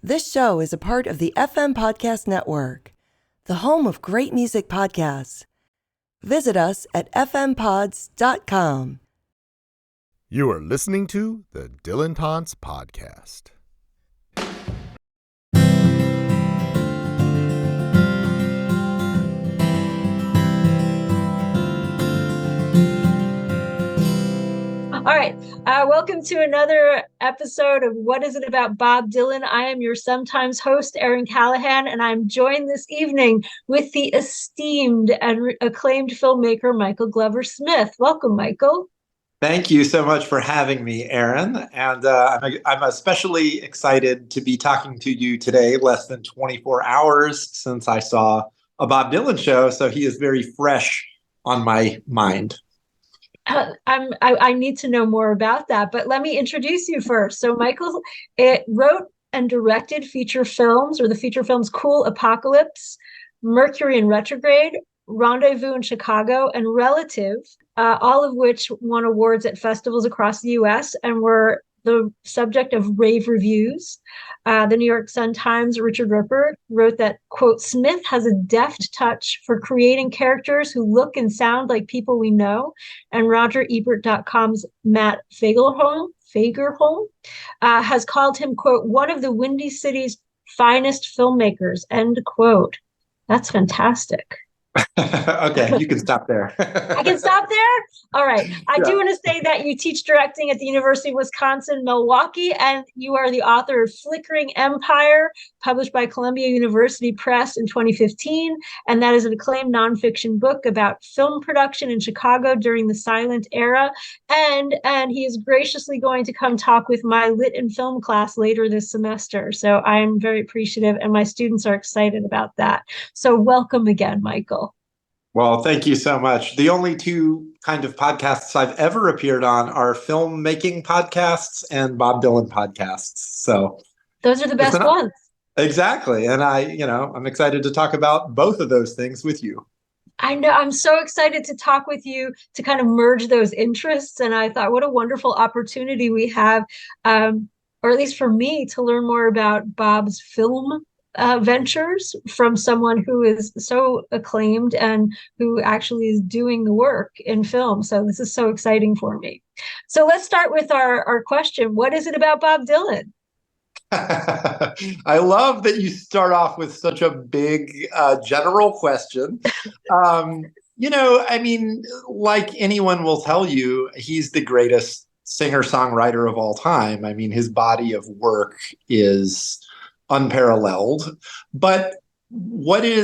This show is a part of the FM Podcast Network, the home of great music podcasts. Visit us at fmpods.com. You are listening to the Dylantantes podcast. All right. Welcome to another episode of What Is It About Bob Dylan? I am your sometimes host, Erin Callahan, and I'm joined this evening with the esteemed and acclaimed filmmaker, Michael Glover Smith. Welcome, Michael. Thank you so much for having me, Erin. And I'm especially excited to be talking to you today, less than 24 hours since I saw a Bob Dylan show. So he is very fresh on my mind. I need to know more about that, but let me introduce you first. So Michael wrote and directed feature films, or the feature films Cool Apocalypse, Mercury in Retrograde, Rendezvous in Chicago, and Relative, all of which won awards at festivals across the U.S. and were the subject of rave reviews. The New York Sun-Times, Richard Ripper, wrote that, quote, Smith has a deft touch for creating characters who look and sound like people we know. And RogerEbert.com's Matt Fagerholm has called him, quote, one of the Windy City's finest filmmakers, end quote. That's fantastic. Okay, you can stop there. I can stop there? All right. I do want to say that you teach directing at the University of Wisconsin-Milwaukee, and you are the author of Flickering Empire, published by Columbia University Press in 2015. And that is an acclaimed nonfiction book about film production in Chicago during the silent era. And he is graciously going to come talk with my lit and film class later this semester. So I am very appreciative, and my students are excited about that. So welcome again, Michael. Well, thank you so much. The only two kind of podcasts I've ever appeared on are filmmaking podcasts and Bob Dylan podcasts. So those are the best ones. Exactly. And I'm excited to talk about both of those things with you. I know. I'm so excited to talk with you to kind of merge those interests. And I thought, what a wonderful opportunity we have, or at least for me, to learn more about Bob's film ventures from someone who is so acclaimed and who actually is doing the work in film. So this is so exciting for me. So let's start with our question. What is it about Bob Dylan? I love that you start off with such a big general question. Like anyone will tell you, he's the greatest singer-songwriter of all time. I mean, his body of work is unparalleled. But what it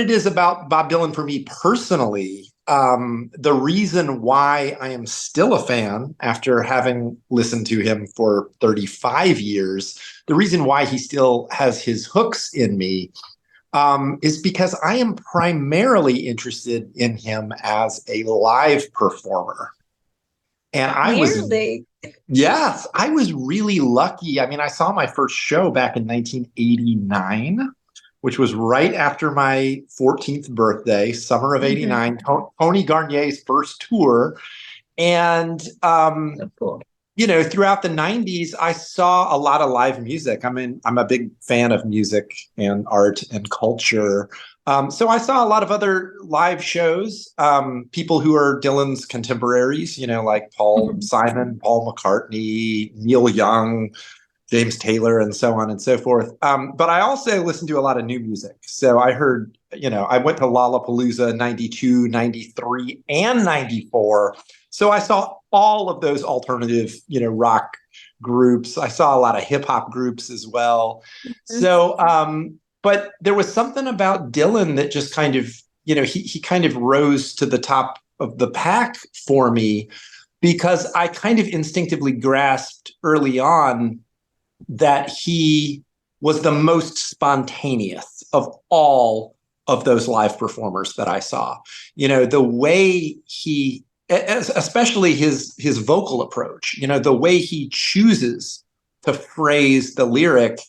is about Bob Dylan for me personally, the reason why I am still a fan after having listened to him for 35 years, the reason why he still has his hooks in me is because I am primarily interested in him as a live performer. And I was really lucky. I mean, I saw my first show back in 1989, which was right after my 14th birthday, summer of 89, Tony Garnier's first tour. And, cool. Throughout the 90s, I saw a lot of live music. I mean, I'm a big fan of music and art and culture. So I saw a lot of other live shows, people who are Dylan's contemporaries, like Paul Simon, Paul McCartney, Neil Young, James Taylor, and so on and so forth. But I also listened to a lot of new music. So I heard, I went to Lollapalooza 92, 93, and 94. So I saw all of those alternative, rock groups. I saw a lot of hip hop groups as well. So, but there was something about Dylan that just kind of, he kind of rose to the top of the pack for me, because I kind of instinctively grasped early on that he was the most spontaneous of all of those live performers that I saw. The way he, especially his vocal approach, the way he chooses to phrase the lyric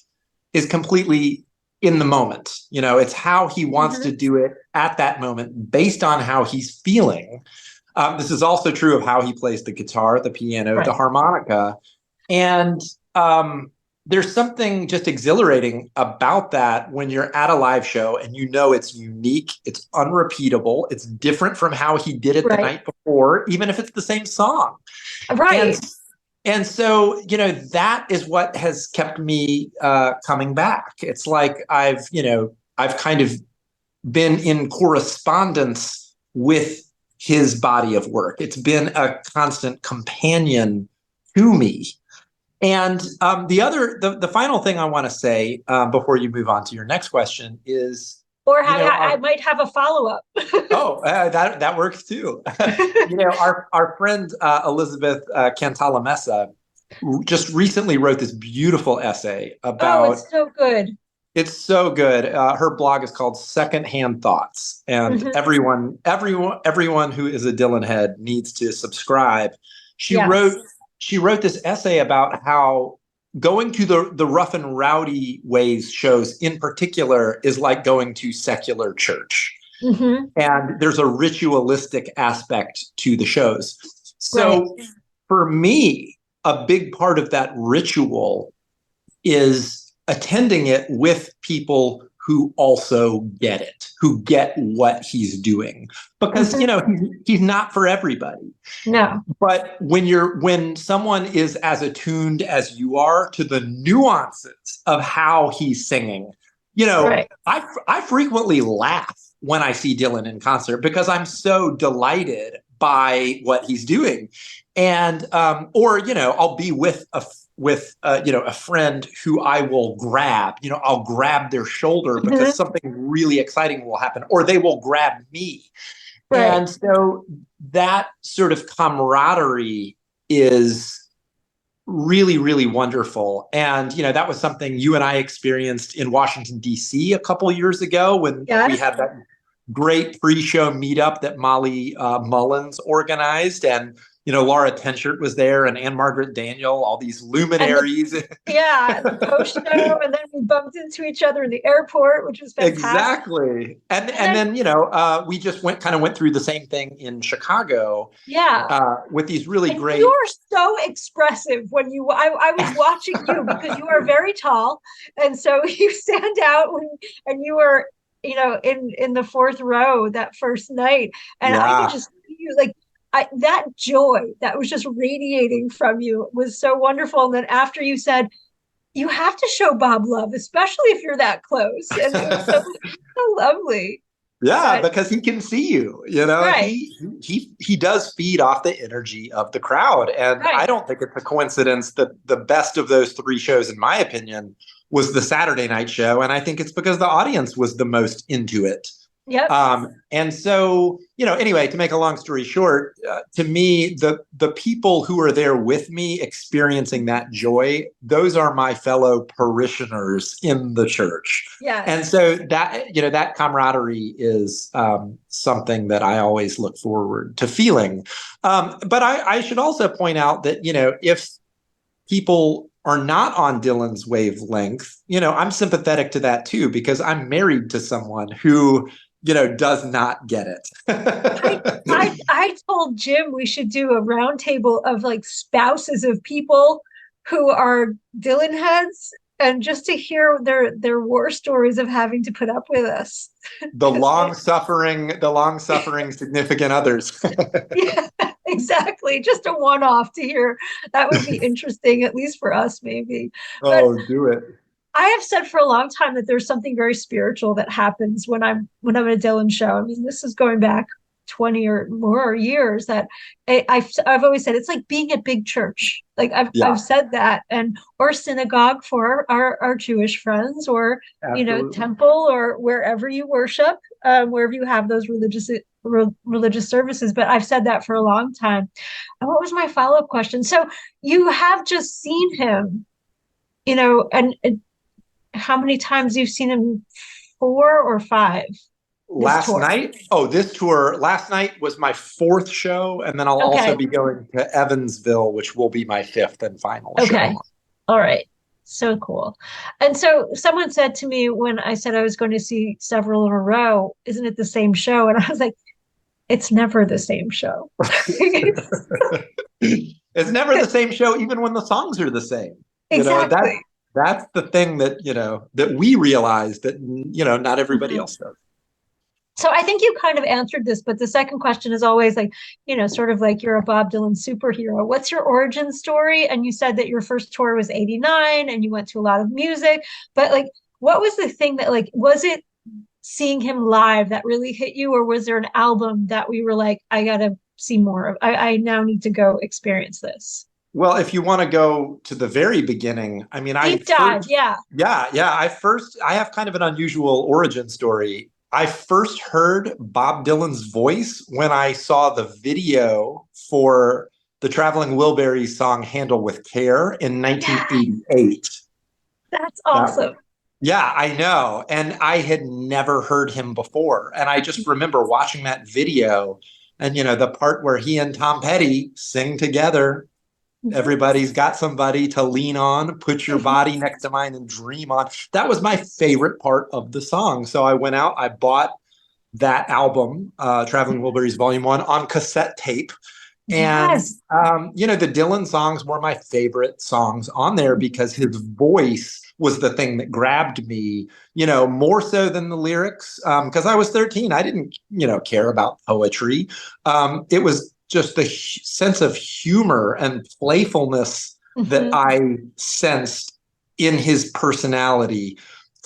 is completely in the moment. It's how he wants to do it at that moment based on how he's feeling. This is also true of how he plays the guitar, the piano, the harmonica. And there's something just exhilarating about that when you're at a live show and you know it's unique, it's unrepeatable, it's different from how he did it the night before, even if it's the same song. Right. And so, that is what has kept me coming back. It's like I've kind of been in correspondence with his body of work. It's been a constant companion to me. And the final thing I want to say before you move on to your next question is, I might have a follow-up. that works too. Our friend Elizabeth Cantalamessa just recently wrote this beautiful essay about. Oh, it's so good. It's so good. Her blog is called Secondhand Thoughts, and everyone who is a Dylan head needs to subscribe. She wrote this essay about how going to the Rough and Rowdy Ways shows in particular is like going to secular church. And there's a ritualistic aspect to the shows. So for me, a big part of that ritual is attending it with people who also get it, who get what he's doing, because he's not for everybody. No. But when someone is as attuned as you are to the nuances of how he's singing, I frequently laugh when I see Dylan in concert because I'm so delighted by what he's doing. And I'll be with a friend who I will grab. I'll grab their shoulder because something really exciting will happen, or they will grab me. And so that sort of camaraderie is really, really wonderful. And that was something you and I experienced in Washington, D.C. a couple years ago when we had that great pre-show meetup that Molly Mullins organized, and Laura Tenshert was there, and Anne Margaret Daniel, all these luminaries. The post show, and then we bumped into each other in the airport, which was fantastic. Exactly, and then we just went through the same thing in Chicago. With these really great. You are so expressive when I was watching you because you are very tall, and so you stand out and you were in the fourth row that first night, and I could just see you that joy that was just radiating from you was so wonderful. And then after you said, you have to show Bob love, especially if you're that close. And it was so lovely. Yeah, because he can see you, he does feed off the energy of the crowd. And I don't think it's a coincidence that the best of those three shows, in my opinion, was the Saturday night show. And I think it's because the audience was the most into it. Yep. And so, anyway, to make a long story short, to me, the people who are there with me experiencing that joy, those are my fellow parishioners in the church. Yeah. And so that camaraderie is something that I always look forward to feeling. But I should also point out that, if people are not on Dylan's wavelength, I'm sympathetic to that too, because I'm married to someone who does not get it. I told Jim we should do a roundtable of spouses of people who are Dylan heads, and just to hear their war stories of having to put up with us. The long suffering significant others. Yeah, exactly. Just a one-off to hear. That would be interesting, at least for us, maybe. Do it. I have said for a long time that there's something very spiritual that happens when I'm at a Dylan show. I mean, this is going back 20 or more years that I've always said it's like being at big church. I've said that, or synagogue for our Jewish friends, or temple, or wherever you worship, wherever you have those religious services. But I've said that for a long time. And what was my follow-up question? So you have just seen him, and how many times you've seen him? 4 or 5? Last night? Oh, this tour. Last night was my 4th show. And then I'll also be going to Evansville, which will be my 5th and final show. All right. So cool. And so someone said to me when I said I was going to see several in a row, isn't it the same show? And I was like, it's never the same show. It's never the same show, even when the songs are the same. Exactly. That's the thing that, that we realize that, not everybody Mhm. else does. So I think you kind of answered this, but the second question is always like, sort of like you're a Bob Dylan superhero. What's your origin story? And you said that your first tour was 89 and you went to a lot of music, but like, what was the thing that like, was it seeing him live that really hit you? Or was there an album that we were like, I gotta see more of, I now need to go experience this? Well, if you want to go to the very beginning, I mean, Deep dive, yeah. I have kind of an unusual origin story. I first heard Bob Dylan's voice when I saw the video for the Traveling Wilburys song Handle with Care in Yeah, 1988. that's That was, awesome. yeah, I know. And I had never heard him before. And I just remember watching that video and, the part where he and Tom Petty sing together. Everybody's got somebody to lean on, put your body next to mine and dream on. That was my favorite part of the song. So I went out, I bought that album, Traveling Wilburys Volume 1, on cassette tape. And, Yes. the Dylan songs were my favorite songs on there because his voice was the thing that grabbed me, more so than the lyrics. Because I was 13. I didn't, care about poetry. It was just the sense of humor and playfulness that Mhm. I sensed in his personality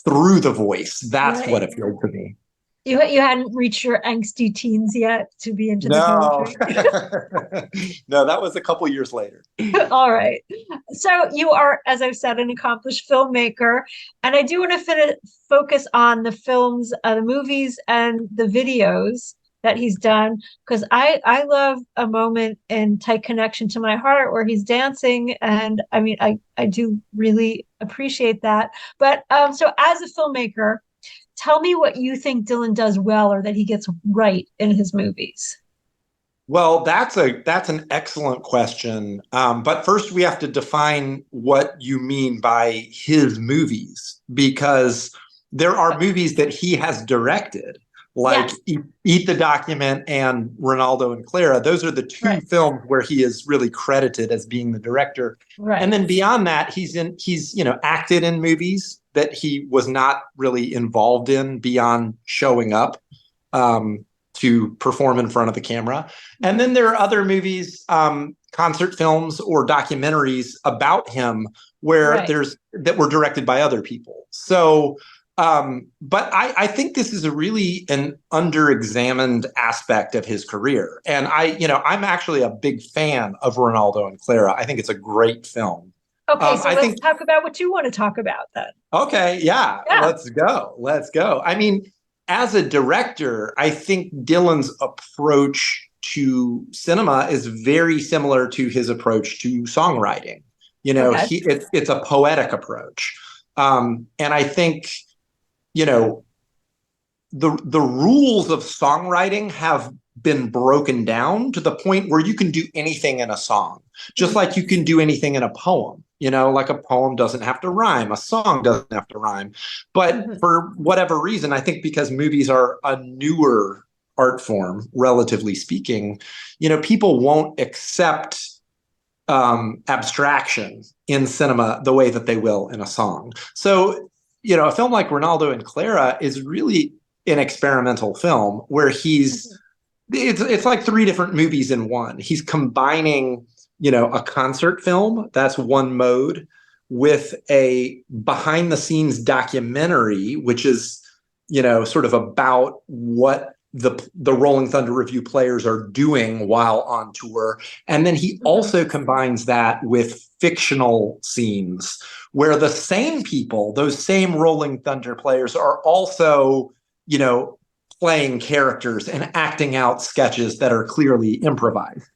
through the voice. That's what Right. appealed to me. You hadn't reached your angsty teens yet to be into the No, poetry. no, that was a couple years later. All right. So you are, as I've said, an accomplished filmmaker, and I do want to focus on the films, the movies, and the videos that he's done because I love a moment in Tight Connection to My Heart where he's dancing, and I mean I do really appreciate that. But so as a filmmaker, tell me what you think Dylan does well or that he gets right in his movies. Well, that's an excellent question. But first, we have to define what you mean by his movies, because there are movies that he has directed, like Yes, Eat the Document and Ronaldo and Clara. Those are the two right, films where he is really credited as being the director. And right. then beyond that, he's acted in movies that he was not really involved in beyond showing up. To perform in front of the camera. And then there are other movies, concert films or documentaries about him where Right. that were directed by other people. So, but I think this is a really an underexamined aspect of his career. And I'm actually a big fan of Ronaldo and Clara. I think it's a great film. Okay, so I let's think, talk about what you want to talk about then. okay, yeah, Yeah. let's go. Let's go. I mean, as a director, I think Dylan's approach to cinema is very similar to his approach to songwriting. Okay. It's a poetic approach, and I think you know the rules of songwriting have been broken down to the point where you can do anything in a song, just like you can do anything in a poem. Like a poem doesn't have to rhyme, a song doesn't have to rhyme. But Mhm. for whatever reason, I think because movies are a newer art form, relatively speaking, people won't accept abstraction in cinema the way that they will in a song. So, a film like Ronaldo and Clara is really an experimental film where it's like three different movies in one. He's combining, a concert film, that's one mode, with a behind the scenes documentary, which is, sort of about what the Rolling Thunder Revue players are doing while on tour. And then he Mhm. also combines that with fictional scenes where the same people, those same Rolling Thunder players, are also, playing characters and acting out sketches that are clearly improvised.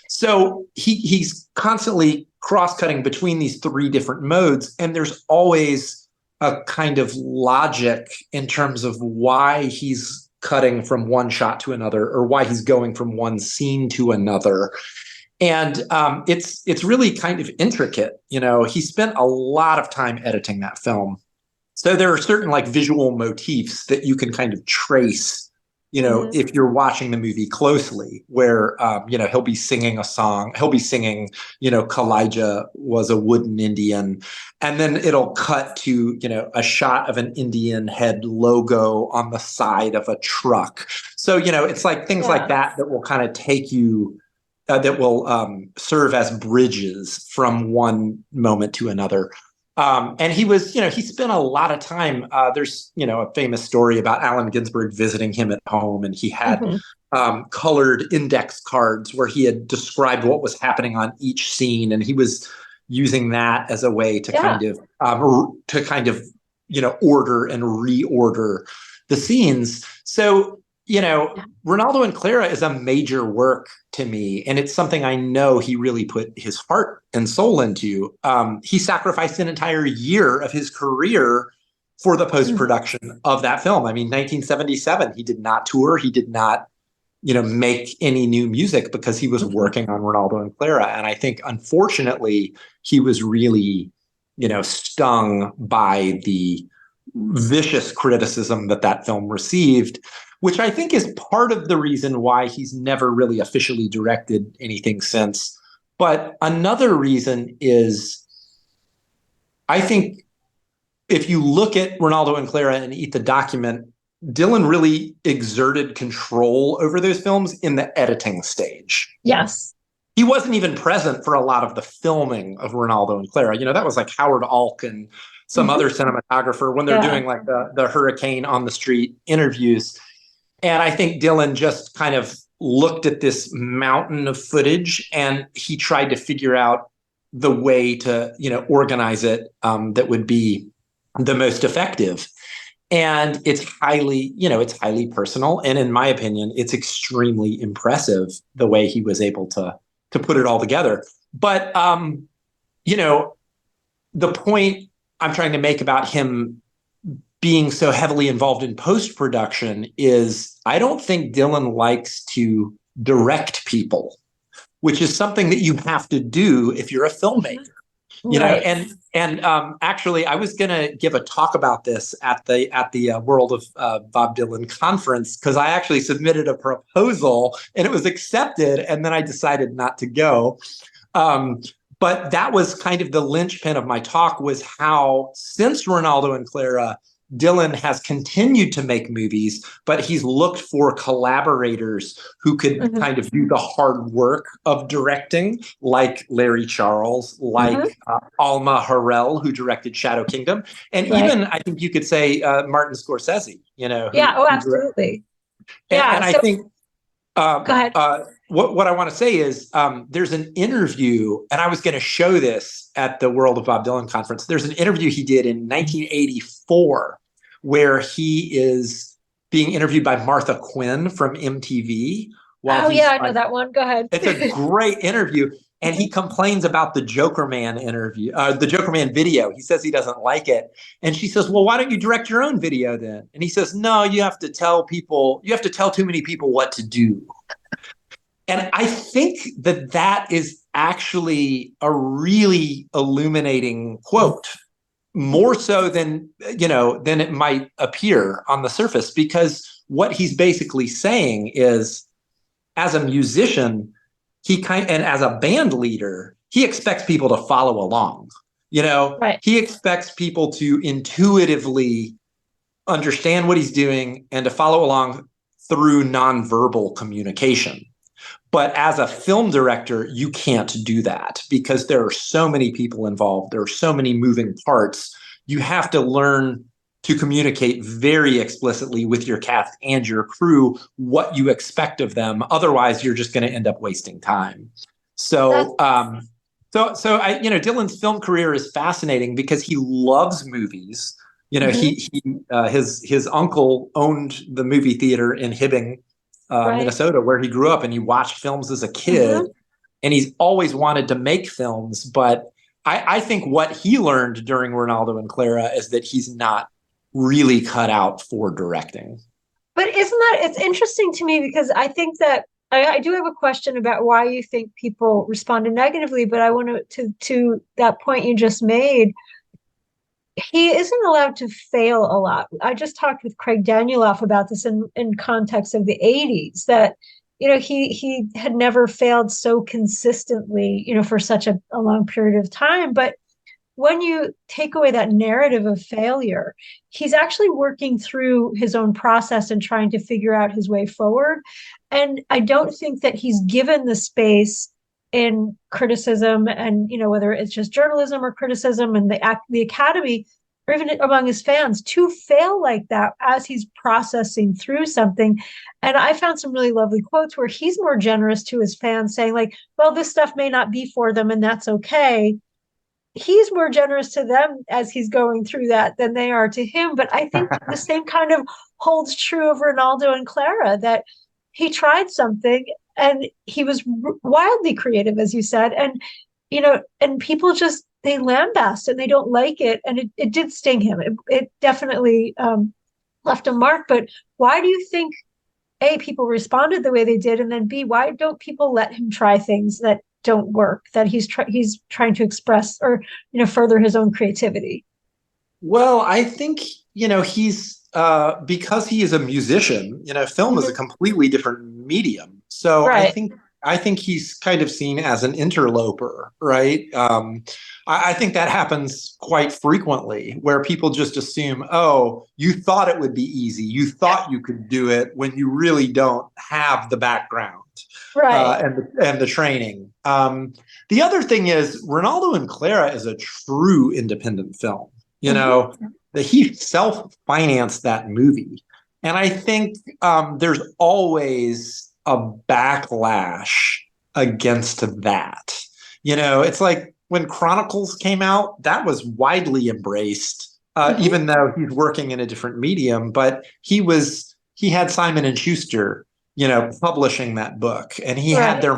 So he's constantly cross-cutting between these three different modes, and there's always a kind of logic in terms of why he's cutting from one shot to another or why he's going from one scene to another. And it's really kind of intricate. He spent a lot of time editing that film. So there are certain like visual motifs that you can kind of trace if you're watching the movie closely, where, he'll be singing a song, Kalijah was a wooden Indian. And then it'll cut to, a shot of an Indian head logo on the side of a truck. So, it's like things like that will kind of take you, that will serve as bridges from one moment to another. And he was, he spent a lot of time. There's, a famous story about Allen Ginsberg visiting him at home, and he had colored index cards where he had described what was happening on each scene, and he was using that as a way to kind of, order and reorder the scenes. So, Ronaldo and Clara is a major work to me, and it's something I know he really put his heart and soul into. He sacrificed an entire year of his career for the post-production of that film. I mean, 1977, he did not tour. He did not, make any new music because he was working on Ronaldo and Clara. And I think, unfortunately, he was really, stung by the vicious criticism that film received, which I think is part of the reason why he's never really officially directed anything since. But another reason is, I think if you look at Ronaldo and Clara and Eat the Document, Dylan really exerted control over those films in the editing stage. Yes. He wasn't even present for a lot of the filming of Ronaldo and Clara. That was like Howard Alk and some other cinematographer when they're doing like the Hurricane on the Street interviews. And I think Dylan just kind of looked at this mountain of footage, and he tried to figure out the way to, organize it that would be the most effective. And it's highly personal. And in my opinion, it's extremely impressive the way he was able to put it all together. But, the point I'm trying to make about him being so heavily involved in post-production is I don't think Dylan likes to direct people, which is something that you have to do if you're a filmmaker. And actually, I was going to give a talk about this at the World of Bob Dylan conference, because I actually submitted a proposal and it was accepted, and then I decided not to go. But that was kind of the linchpin of my talk, was how since Ronaldo and Clara, Dylan has continued to make movies, but he's looked for collaborators who could kind of do the hard work of directing, like Larry Charles, like Alma Harrell, who directed Shadow Kingdom, and even I think you could say Martin Scorsese. Absolutely. And I think go ahead. What I want to say is there's an interview, and I was going to show this at the World of Bob Dylan conference. There's an interview he did in 1984 where he is being interviewed by Martha Quinn from MTV. I know that one. Go ahead. It's a great interview. And he complains about the Joker Man interview, the Joker Man video. He says he doesn't like it. And she says, well, why don't you direct your own video then? And he says, no, you have to tell too many people what to do. And I think that is actually a really illuminating quote, more so than it might appear on the surface, because what he's basically saying is, as a musician, and as a band leader, he expects people to follow along. He expects people to intuitively understand what he's doing and to follow along through nonverbal communication. But as a film director, you can't do that because there are so many people involved. There are so many moving parts. You have to learn to communicate very explicitly with your cast and your crew what you expect of them. Otherwise, you're just going to end up wasting time. So Dylan's film career is fascinating because he loves movies. His uncle owned the movie theater in Hibbing, Minnesota, where he grew up, and he watched films as a kid, and he's always wanted to make films. But I think what he learned during Ronaldo and Clara is that he's not really cut out for directing. But it's interesting to me, because I think that I do have a question about why you think people responded negatively, but I want to that point you just made. he isn't allowed to fail a lot. I just talked with Craig Danieloff about this in context of the 80s, that he had never failed so consistently, for such a long period of time. But when you take away that narrative of failure, he's actually working through his own process and trying to figure out his way forward. And I don't think that he's given the space in criticism, and whether it's just journalism or criticism and the academy, or even among his fans, to fail like that as he's processing through something. And I found some really lovely quotes where he's more generous to his fans, saying like, well, this stuff may not be for them and that's okay. He's more generous to them as he's going through that than they are to him. But I think the same kind of holds true of Ronaldo and Clara, that he tried something and he was wildly creative, as you said. And people just, they lambast and they don't like it. And it did sting him. It definitely left a mark. But why do you think, A, people responded the way they did? And then B, why don't people let him try things that don't work, that he's trying to express or further his own creativity? Well, I think he's because he is a musician. Film is a completely different medium, so Right. I think he's kind of seen as an interloper, right? I think that happens quite frequently, where people just assume, oh, you thought it would be easy, you thought you could do it, when you really don't have the background. Right. And the training. The other thing is, Ronaldo and Clara is a true independent film. That he self-financed that movie, and I think there's always a backlash against that. It's like when Chronicles came out, that was widely embraced, even though he's working in a different medium. But he had Simon and Schuster, publishing that book, and he had their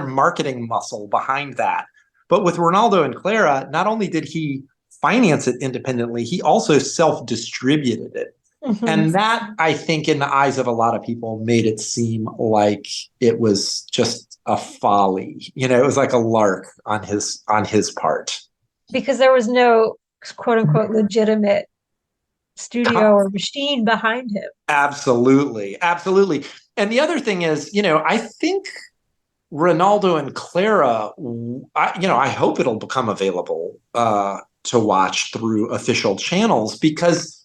marketing muscle behind that. But with Ronaldo and Clara, not only did he finance it independently, he also self-distributed it. And that, I think, in the eyes of a lot of people, made it seem like it was just a folly. It was like a lark on his part. Because there was no quote unquote legitimate studio or machine behind him. Absolutely. And the other thing is, I think Ronaldo and Clara, I hope it'll become available to watch through official channels, because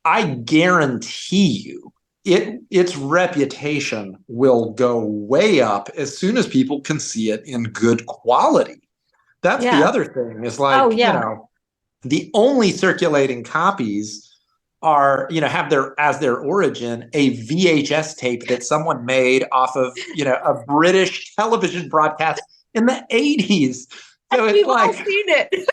I guarantee you its reputation will go way up as soon as people can see it in good quality. That's the other thing, is like, the only circulating copies are, have as their origin a VHS tape that someone made off of, a British television broadcast in the 80s. So and we've all seen it.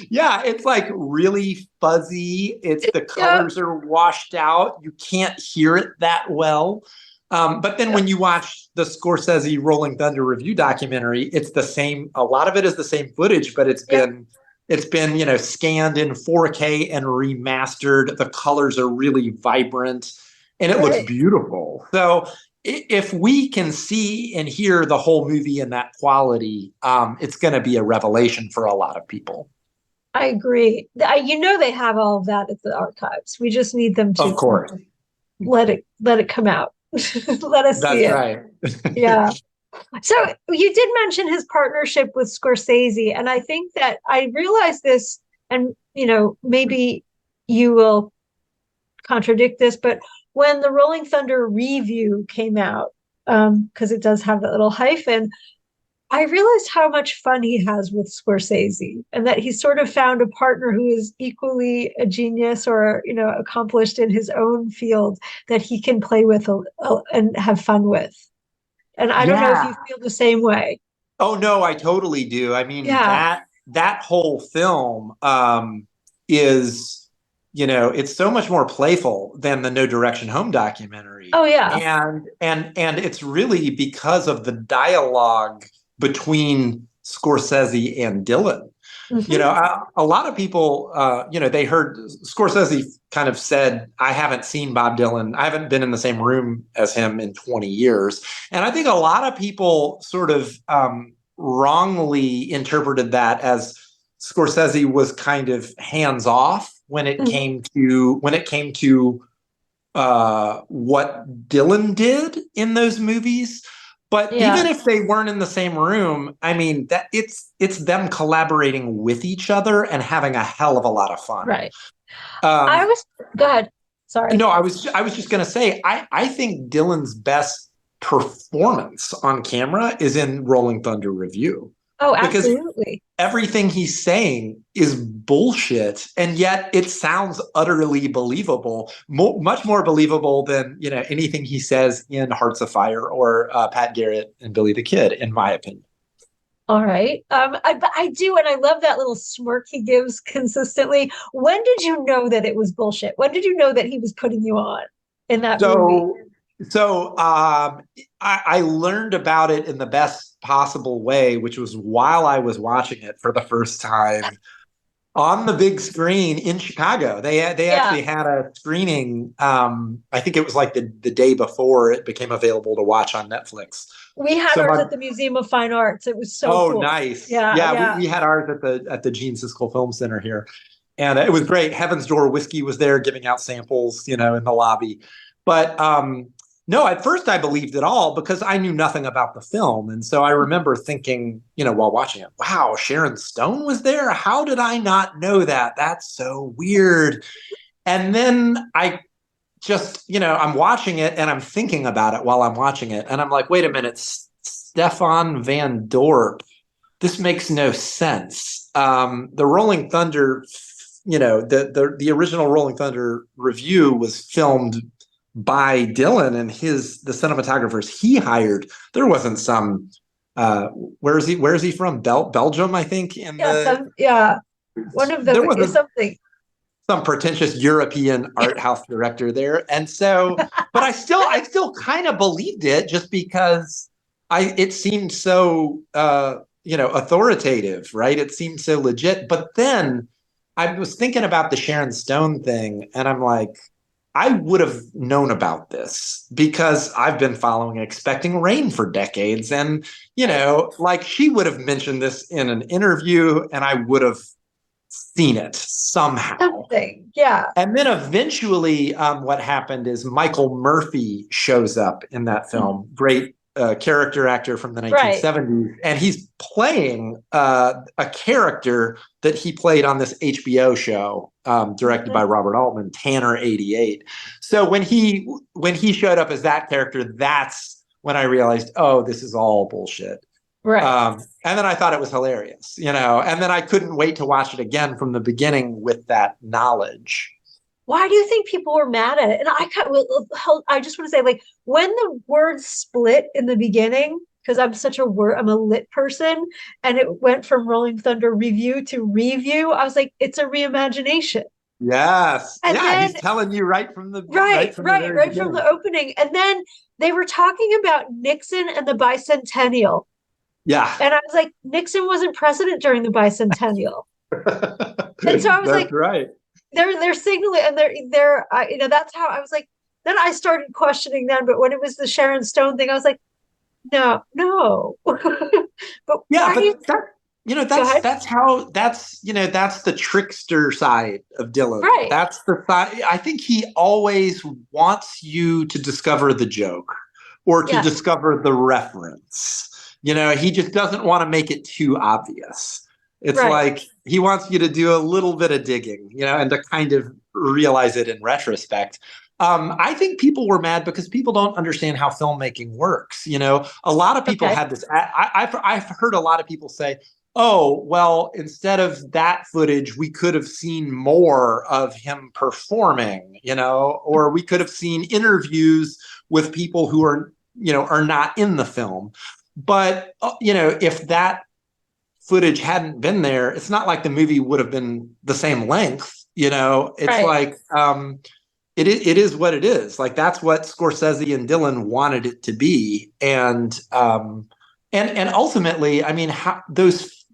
Yeah, it's like really fuzzy. The colors are washed out. You can't hear it that well. But then when you watch the Scorsese Rolling Thunder review documentary, it's the same. A lot of it is the same footage, but it's been scanned in 4K and remastered. The colors are really vibrant and it looks beautiful. So if we can see and hear the whole movie in that quality, it's going to be a revelation for a lot of people. I agree. They have all of that at the archives. We just need them to, of course, let it come out. Let us see it. That's right. Yeah. So you did mention his partnership with Scorsese, and I think that I realized this, and maybe you will contradict this, but when the Rolling Thunder review came out, because it does have that little hyphen, I realized how much fun he has with Scorsese, and that he sort of found a partner who is equally a genius or accomplished in his own field, that he can play with and have fun with. And I don't know if you feel the same way. Oh, no, I totally do. I mean, that whole film is, it's so much more playful than the No Direction Home documentary. Oh, yeah. And it's really because of the dialogue between Scorsese and Dylan. A lot of people, they heard Scorsese kind of said, I haven't seen Bob Dylan. I haven't been in the same room as him in 20 years. And I think a lot of people sort of wrongly interpreted that as Scorsese was kind of hands off when it came to what Dylan did in those movies. But even if they weren't in the same room, I mean, that it's them collaborating with each other and having a hell of a lot of fun. Right. Go ahead. Sorry. No, I was just gonna say, I think Dylan's best performance on camera is in Rolling Thunder Review. Oh, absolutely. Everything he's saying is bullshit, and yet it sounds utterly believable, much more believable than anything he says in Hearts of Fire or Pat Garrett and Billy the Kid, in my opinion. All right. I do, and I love that little smirk he gives consistently. When did you know that it was bullshit? When did you know that he was putting you on in that movie? So I learned about it in the best possible way, which was while I was watching it for the first time on the big screen in Chicago. They actually had a screening. I think it was like the day before it became available to watch on Netflix. We had ours at the Museum of Fine Arts. It was so cool. Oh, nice. Yeah. We had ours at the Gene Siskel Film Center here. And it was great. Heaven's Door Whiskey was there giving out samples, in the lobby. But no, at first I believed it all because I knew nothing about the film. And so I remember thinking, while watching it, wow, Sharon Stone was there? How did I not know that? That's so weird. And then I just, I'm watching it and I'm thinking about it while I'm watching it. And I'm like, wait a minute, Stefan Van Dorp, this makes no sense. The Rolling Thunder, the original Rolling Thunder Review was filmed by Dylan and the cinematographers he hired. There wasn't some where is he from? Belgium, I think. One of them is something. Some pretentious European art house director there. And so, but I still kind of believed it just because it seemed so authoritative, right? It seemed so legit. But then I was thinking about the Sharon Stone thing, and I'm like, I would have known about this because I've been following Expecting Rain for decades. And, she would have mentioned this in an interview and I would have seen it somehow. Something, yeah. And then eventually what happened is Michael Murphy shows up in that film. Great character actor from the 1970s. Right. And he's playing a character that he played on this HBO show directed by Robert Altman, Tanner 88. So when he showed up as that character, that's when I realized, oh, this is all bullshit. Right. And then I thought it was hilarious, and then I couldn't wait to watch it again from the beginning with that knowledge. Why do you think people were mad at it? And I just want to say, like, when the words split in the beginning, because I'm a lit person, and it went from Rolling Thunder Review to Review, I was like, it's a reimagination. Yes. And he's telling you right from the from the opening. And then they were talking about Nixon and the bicentennial. Yeah. And I was like, Nixon wasn't president during the bicentennial. And so I was like, right. They're signaling, and they're that's how I was like. Then I started questioning them, but when it was the Sharon Stone thing, I was like, no. But yeah, that's the trickster side of Dylan. Right. That's the side. I think he always wants you to discover the joke or to discover the reference. He just doesn't want to make it too obvious. It's like he wants you to do a little bit of digging, and to kind of realize it in retrospect. I think people were mad because people don't understand how filmmaking works. A lot of people had this. I've heard a lot of people say, oh, well, instead of that footage, we could have seen more of him performing, or we could have seen interviews with people who are not in the film. But, if that footage hadn't been there, it's not like the movie would have been the same length. It's like it is what it is. Like, that's what Scorsese and Dylan wanted it to be. And ultimately, I mean, those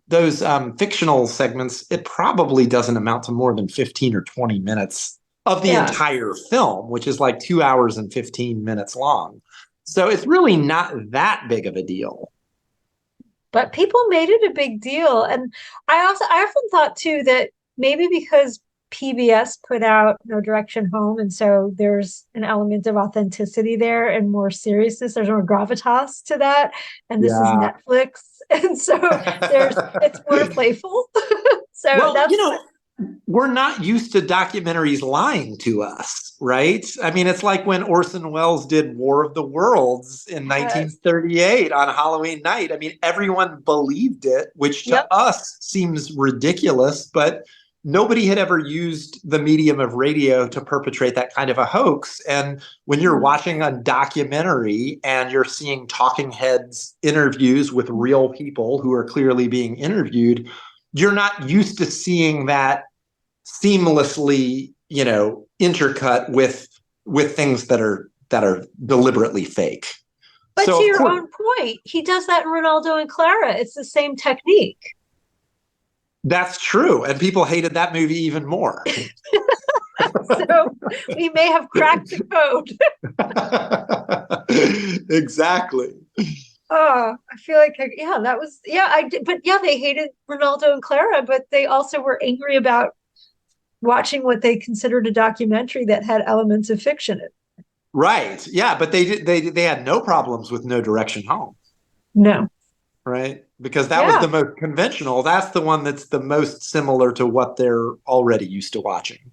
fictional segments, it probably doesn't amount to more than 15 or 20 minutes of the entire film, which is like 2 hours and 15 minutes long. So it's really not that big of a deal. but people made it a big deal. And I often thought too that maybe because PBS put out No Direction Home, and so there's an element of authenticity there and more seriousness. There's more gravitas to that, and this is Yeah. Netflix, and so it's more playful. So Well, that's we're not used to documentaries lying to us, right? I mean, it's like when Orson Welles did War of the Worlds in 1938 on Halloween night. I mean, everyone believed it, which to us seems ridiculous, but nobody had ever used the medium of radio to perpetrate that kind of a hoax. And when you're watching a documentary and you're seeing talking heads interviews with real people who are clearly being interviewed, you're not used to seeing that seamlessly, intercut with things that are deliberately fake. But so to your own point, he does that in Ronaldo and Clara. It's the same technique. That's true. And people hated that movie even more. So we may have cracked the code. Exactly. Oh, I feel like, that was, I did. But they hated Ronaldo and Clara, but they also were angry about watching what they considered a documentary that had elements of fiction in it. Right. Yeah. But they had no problems with No Direction Home. No. Right. Because that was the most conventional. That's the one that's the most similar to what they're already used to watching.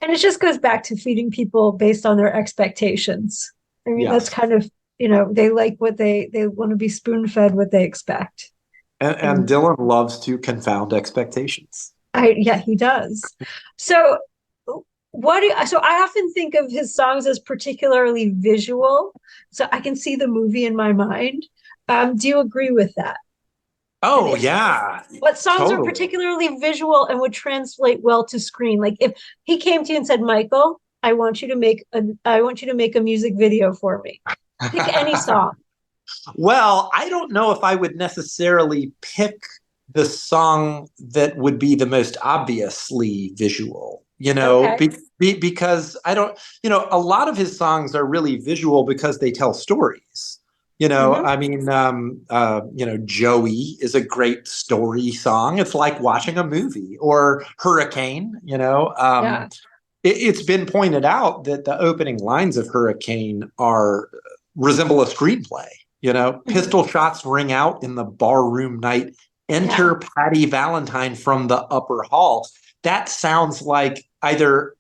And it just goes back to feeding people based on their expectations. I mean, that's kind of, they like what they want to be spoon-fed what they expect. And Dylan loves to confound expectations. He does. So so I often think of his songs as particularly visual. So I can see the movie in my mind. Do you agree with that? Oh, yeah. What songs are particularly visual and would translate well to screen? Like if he came to you and said, Michael, I want you to make a music video for me. Pick any song. Well, I don't know if I would necessarily pick the song that would be the most obviously visual, because I don't, a lot of his songs are really visual because they tell stories. I mean, Joey is a great story song. It's like watching a movie, or Hurricane, It's been pointed out that the opening lines of Hurricane resemble a screenplay. Pistol shots ring out in the barroom night. Enter Patty Valentine from the upper hall. That sounds like either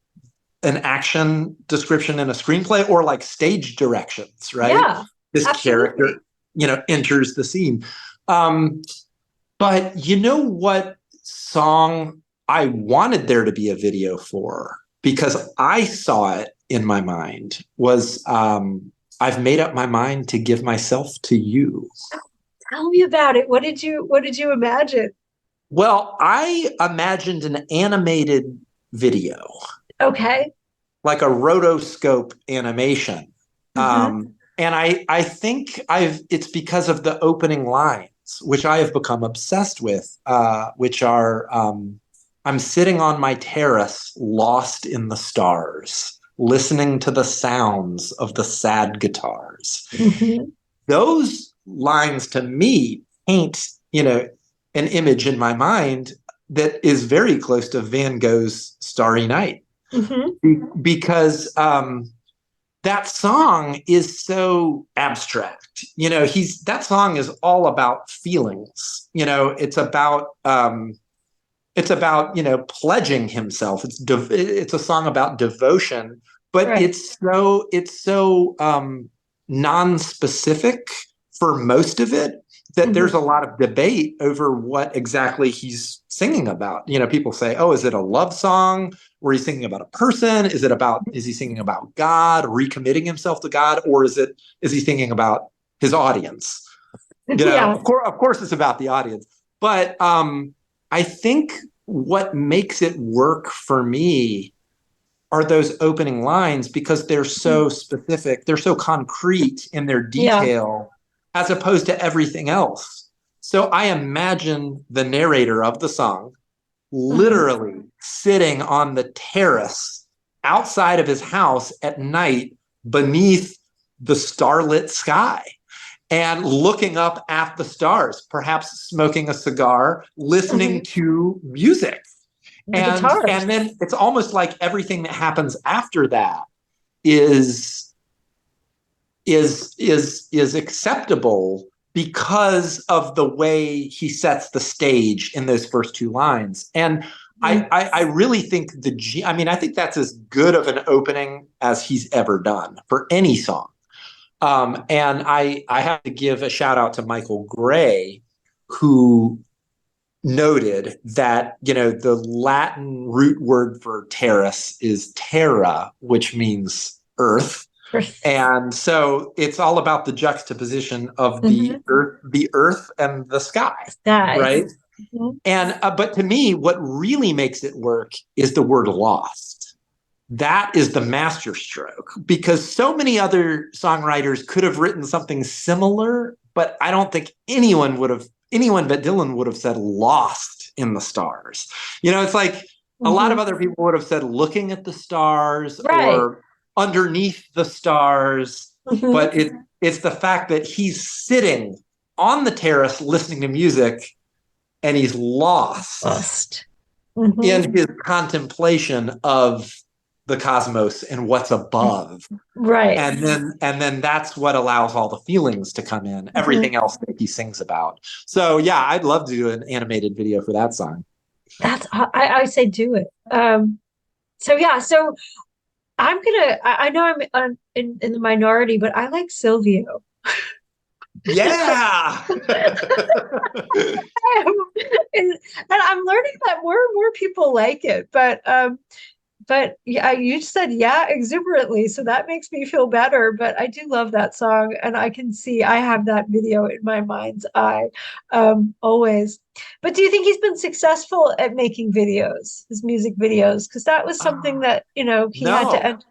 an action description in a screenplay or like stage directions, right? Yeah, this absolutely. character, enters the scene. But you know what song I wanted there to be a video for, because I saw it in my mind, was I've made up my mind to give myself to you. Tell me about it. What did you imagine? Well, I imagined an animated video. Okay. Like a rotoscope animation. And I think it's because of the opening lines, which I have become obsessed with, which are, I'm sitting on my terrace, lost in the stars, listening to the sounds of the sad guitars. Those lines to me paint, an image in my mind that is very close to Van Gogh's Starry Night. Because that song is so abstract. That song is all about feelings. It's about pledging himself. It's a song about devotion, but it's so non-specific for most of it that there's a lot of debate over what exactly he's singing about. People say, oh, is it a love song? Or he's singing about a person? Is he singing about God, recommitting himself to God? Or is he singing about his audience? Of course it's about the audience. But I think what makes it work for me are those opening lines, because they're so specific, they're so concrete in their detail, as opposed to everything else. So I imagine the narrator of the song literally sitting on the terrace outside of his house at night beneath the starlit sky. and looking up at the stars, perhaps smoking a cigar, listening to music. The guitars. And then it's almost like everything that happens after that is acceptable because of the way he sets the stage in those first two lines. And I really think I think that's as good of an opening as he's ever done for any song. And I have to give a shout out to Michael Gray, who noted that, the Latin root word for terrace is terra, which means earth. And so it's all about the juxtaposition of the earth and the sky. Right? And but to me, what really makes it work is the word lost. That is the masterstroke, because so many other songwriters could have written something similar, but I don't think anyone but Dylan would have said lost in the stars. It's like a lot of other people would have said looking at the stars or underneath the stars. But it's the fact that he's sitting on the terrace listening to music and he's lost in his contemplation of the cosmos and what's above. Right. And then that's what allows all the feelings to come in, everything else that he sings about. So yeah, I'd love to do an animated video for that song. I say do it. So I know I'm in the minority, but I like Silvio. Yeah. and I'm learning that more and more people like it, but yeah, you said exuberantly, so that makes me feel better. But I do love that song, and I can see I have that video in my mind's eye always. But do you think he's been successful at making videos, his music videos? Because that was something that he had to enter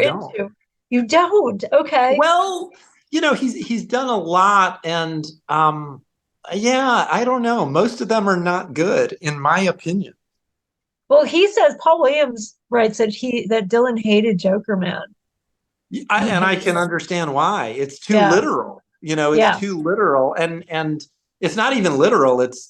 into. You don't? Okay. Well, he's done a lot, and I don't know. Most of them are not good, in my opinion. Well, he says Paul Williams writes that Dylan hated Joker Man. And I can understand why. It's too literal. It's too literal, and it's not even literal. It's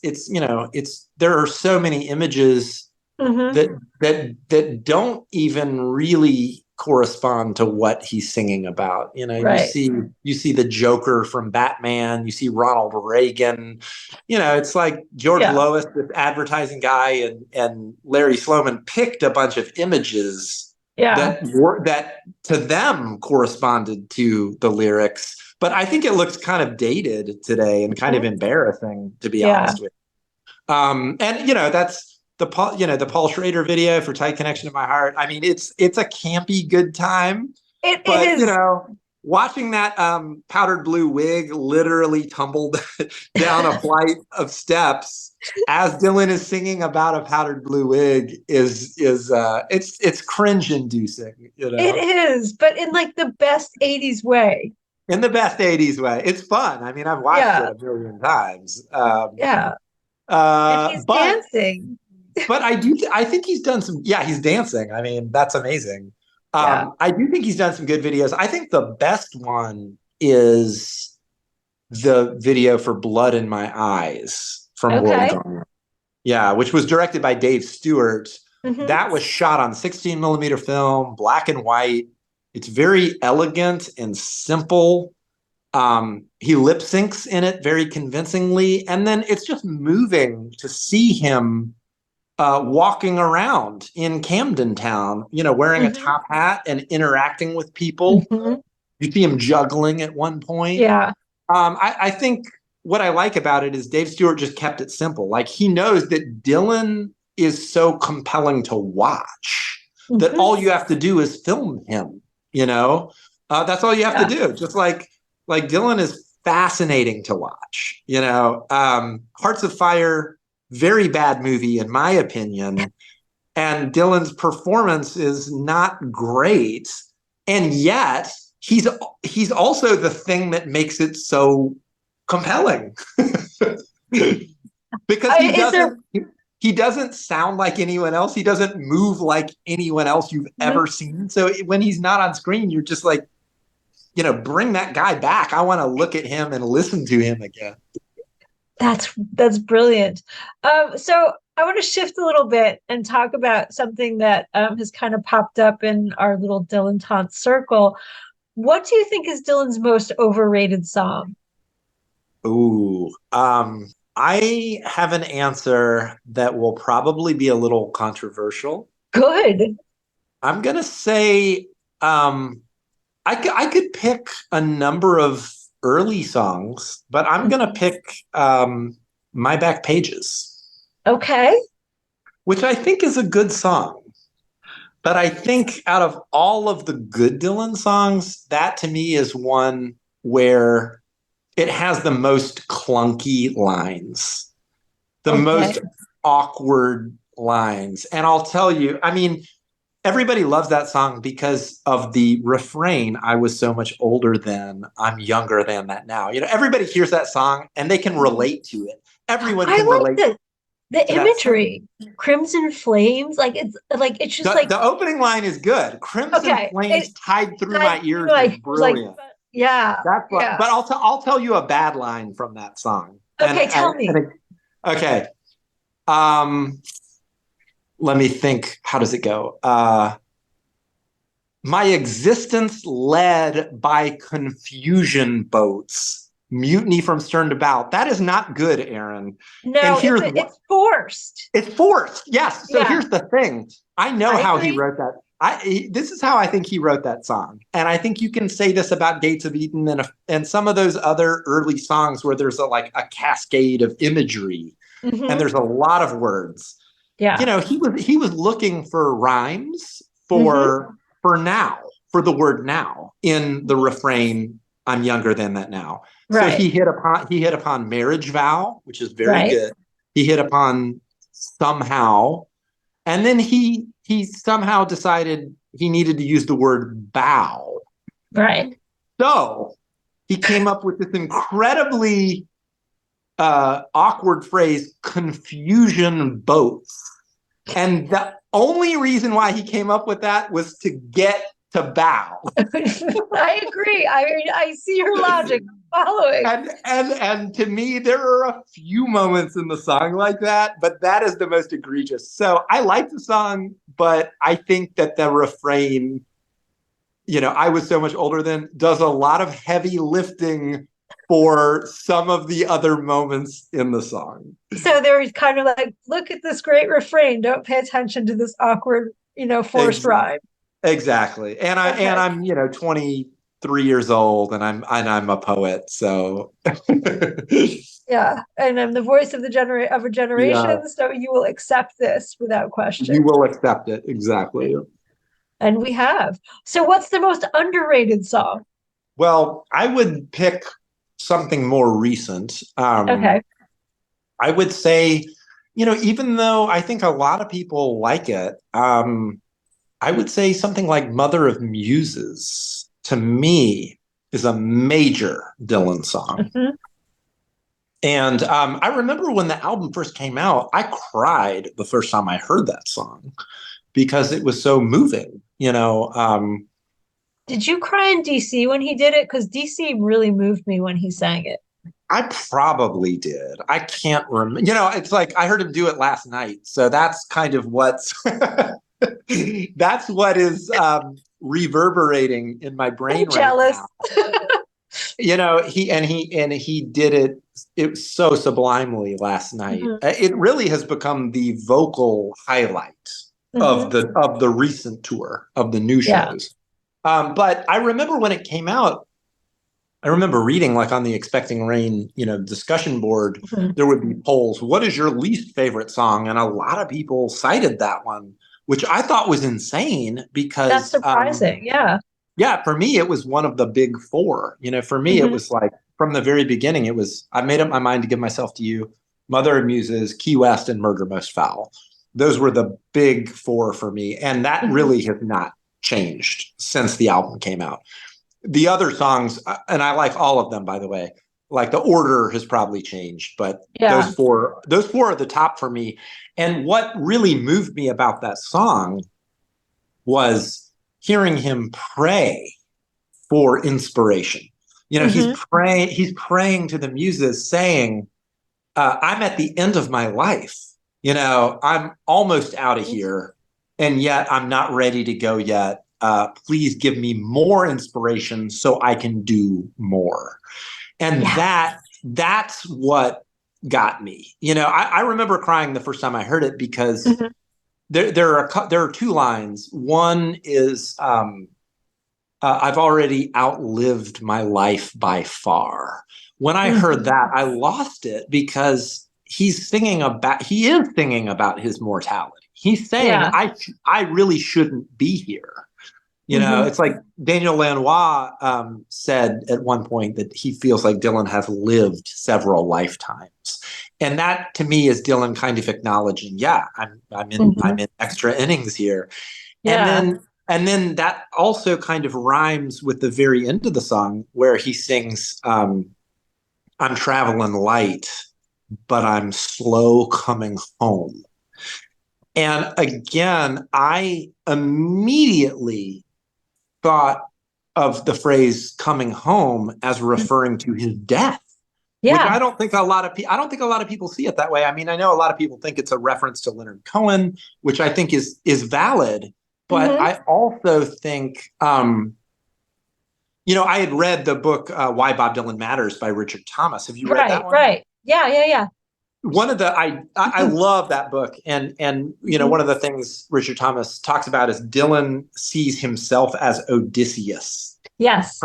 there are so many images that don't even really correspond to what he's singing about. You see the Joker from Batman, you see Ronald Reagan, it's like George Lois, this advertising guy, and Larry Sloman picked a bunch of images that to them corresponded to the lyrics. But I think it looks kind of dated today and kind of embarrassing, to be honest with you. And that's the Paul Schrader video for "Tight Connection to My Heart." I mean, it's a campy good time. It is. Watching that powdered blue wig literally tumbled down a flight of steps as Dylan is singing about a powdered blue wig is it's cringe inducing. It is, but in like the best 80s way. In the best 80s way. It's fun. I mean, I've watched it a million times. And he's dancing. But I think he's done some, he's dancing. I mean, that's amazing. I do think he's done some good videos. I think the best one is the video for Blood in My Eyes from World Gone. Yeah, which was directed by Dave Stewart. That was shot on 16 millimeter film, black and white. It's very elegant and simple. He lip syncs in it very convincingly. And then it's just moving to see him walking around in Camden Town, wearing a top hat and interacting with people. You see him juggling at one point. Yeah. I think what I like about it is Dave Stewart just kept it simple. Like, he knows that Dylan is so compelling to watch that all you have to do is film him. That's all you have to do. Just like Dylan is fascinating to watch. Hearts of Fire, very bad movie in my opinion, and Dylan's performance is not great, and yet he's also the thing that makes it so compelling. Because he doesn't sound like anyone else. He doesn't move like anyone else you've ever seen. So when he's not on screen, you're just like, bring that guy back. I want to look at him and listen to him again. That's brilliant. So I want to shift a little bit and talk about something that has kind of popped up in our little Dylantantes circle. What do you think is Dylan's most overrated song? Ooh, I have an answer that will probably be a little controversial. Good. I'm gonna say I could pick a number of early songs, but I'm gonna pick My Back Pages, Okay. which I think is a good song. But I think out of all of the good Dylan songs, that to me is one where it has the most clunky lines, the Okay. most awkward lines. And I'll tell you, I mean, everybody loves that song because of the refrain. I was so much older then, I'm younger than that now. Everybody hears that song and they can relate to it. Everyone I can like relate the to that song. imagery. Crimson flames, it's just like The opening line is good. Crimson okay. flames tied through my ears is It was like brilliant. yeah, That's what, yeah. but I'll tell you a bad line from that song. Okay, tell me. Okay. Let me think. How does it go? My existence led by confusion boats, mutiny from stern to bow. That is not good, Erin. No, And here's it's forced. It's forced. Yes. So Yeah. here's the thing. I know I how agree. he wrote that. This is how I think he wrote that song. And I think you can say this about Gates of Eden and some of those other early songs where there's a cascade of imagery and there's a lot of words. Yeah. He was looking for rhymes for now, for the word now in the refrain, I'm younger than that now. Right. So he hit upon marriage vow, which is very Right. good. He hit upon somehow, and then he somehow decided he needed to use the word bow. Right. So he came up with this incredibly awkward phrase, confusion boats. And the only reason why he came up with that was to get to bow. I agree. I mean, I see your logic. Following. And to me, there are a few moments in the song like that, but that is the most egregious. So I like the song, but I think that the refrain, I was so much older than, does a lot of heavy lifting for some of the other moments in the song. So they're kind of like, look at this great refrain. Don't pay attention to this awkward, forced rhyme. Exactly. And I'm 23 years old and I'm a poet. So yeah. And I'm the voice of a generation. Yeah. So you will accept this without question. You will accept it. Exactly. And we have. So what's the most underrated song? Well, I would pick something more recent. Okay. I would say, even though I think a lot of people like it, I would say something like Mother of Muses, to me, is a major Dylan song. And I remember when the album first came out, I cried the first time I heard that song because it was so moving, Did you cry in DC when he did it? Because DC really moved me when he sang it. I probably did. I can't remember. It's like I heard him do it last night. So that's kind of what's that's what is reverberating in my brain. I'm jealous. Right now. He did it. It was so sublimely last night. It really has become the vocal highlight of the recent tour of the new shows. But I remember when it came out, I remember reading on the Expecting Rain, discussion board, there would be polls. What is your least favorite song? And a lot of people cited that one, which I thought was insane because that's surprising. Yeah. For me, it was one of the big four. For me, it was like from the very beginning, it was, I made up my mind to give myself to you, Mother of Muses, Key West, and Murder Most Foul. Those were the big four for me. And that really has not changed since the album came out. The other songs, and I like all of them, by the way, like the order has probably changed, but those four are the top for me. And what really moved me about that song was hearing him pray for inspiration. You know, Mm-hmm. he's praying to the muses saying, I'm at the end of my life. You know, I'm almost out of here, and yet I'm not ready to go yet. Please give me more inspiration so I can do more. And Yes. that's what got me. You know, I remember crying the first time I heard it because Mm-hmm. there are two lines. One is I've already outlived my life by far. When I heard Mm-hmm. that, I lost it because he is singing about his mortality. He's saying, Yeah. I really shouldn't be here. You know, Mm-hmm. it's like Daniel Lanois said at one point that he feels like Dylan has lived several lifetimes. And that to me is Dylan kind of acknowledging, yeah, Mm-hmm. I'm in extra innings here. And Yeah. then that also kind of rhymes with the very end of the song where he sings, I'm traveling light, but I'm slow coming home. And again, I immediately thought of the phrase coming home as referring to his death, which Yeah. I don't think a lot of people see it that way. I mean, I know a lot of people think it's a reference to Leonard Cohen, which I think is valid, but Mm-hmm. I also think you know, I had read the book Why Bob Dylan Matters by Richard Thomas. Have you read that Right. one? Right. Yeah. Yeah. Yeah. One of the I love that book, and you know, Mm-hmm. one of the things Richard Thomas talks about is Dylan sees himself as Odysseus Yes.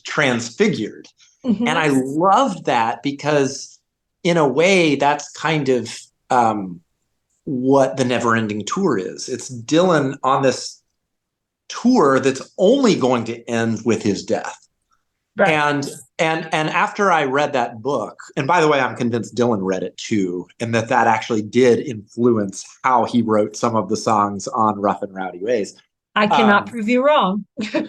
transfigured. And Mm-hmm. I loved that because in a way that's kind of what the never ending tour is. It's Dylan on this tour that's only going to end with his death. Right. And after I read that book, and by the way, I'm convinced Dylan read it too, and that actually did influence how he wrote some of the songs on Rough and Rowdy Ways. I cannot Um, prove you wrong.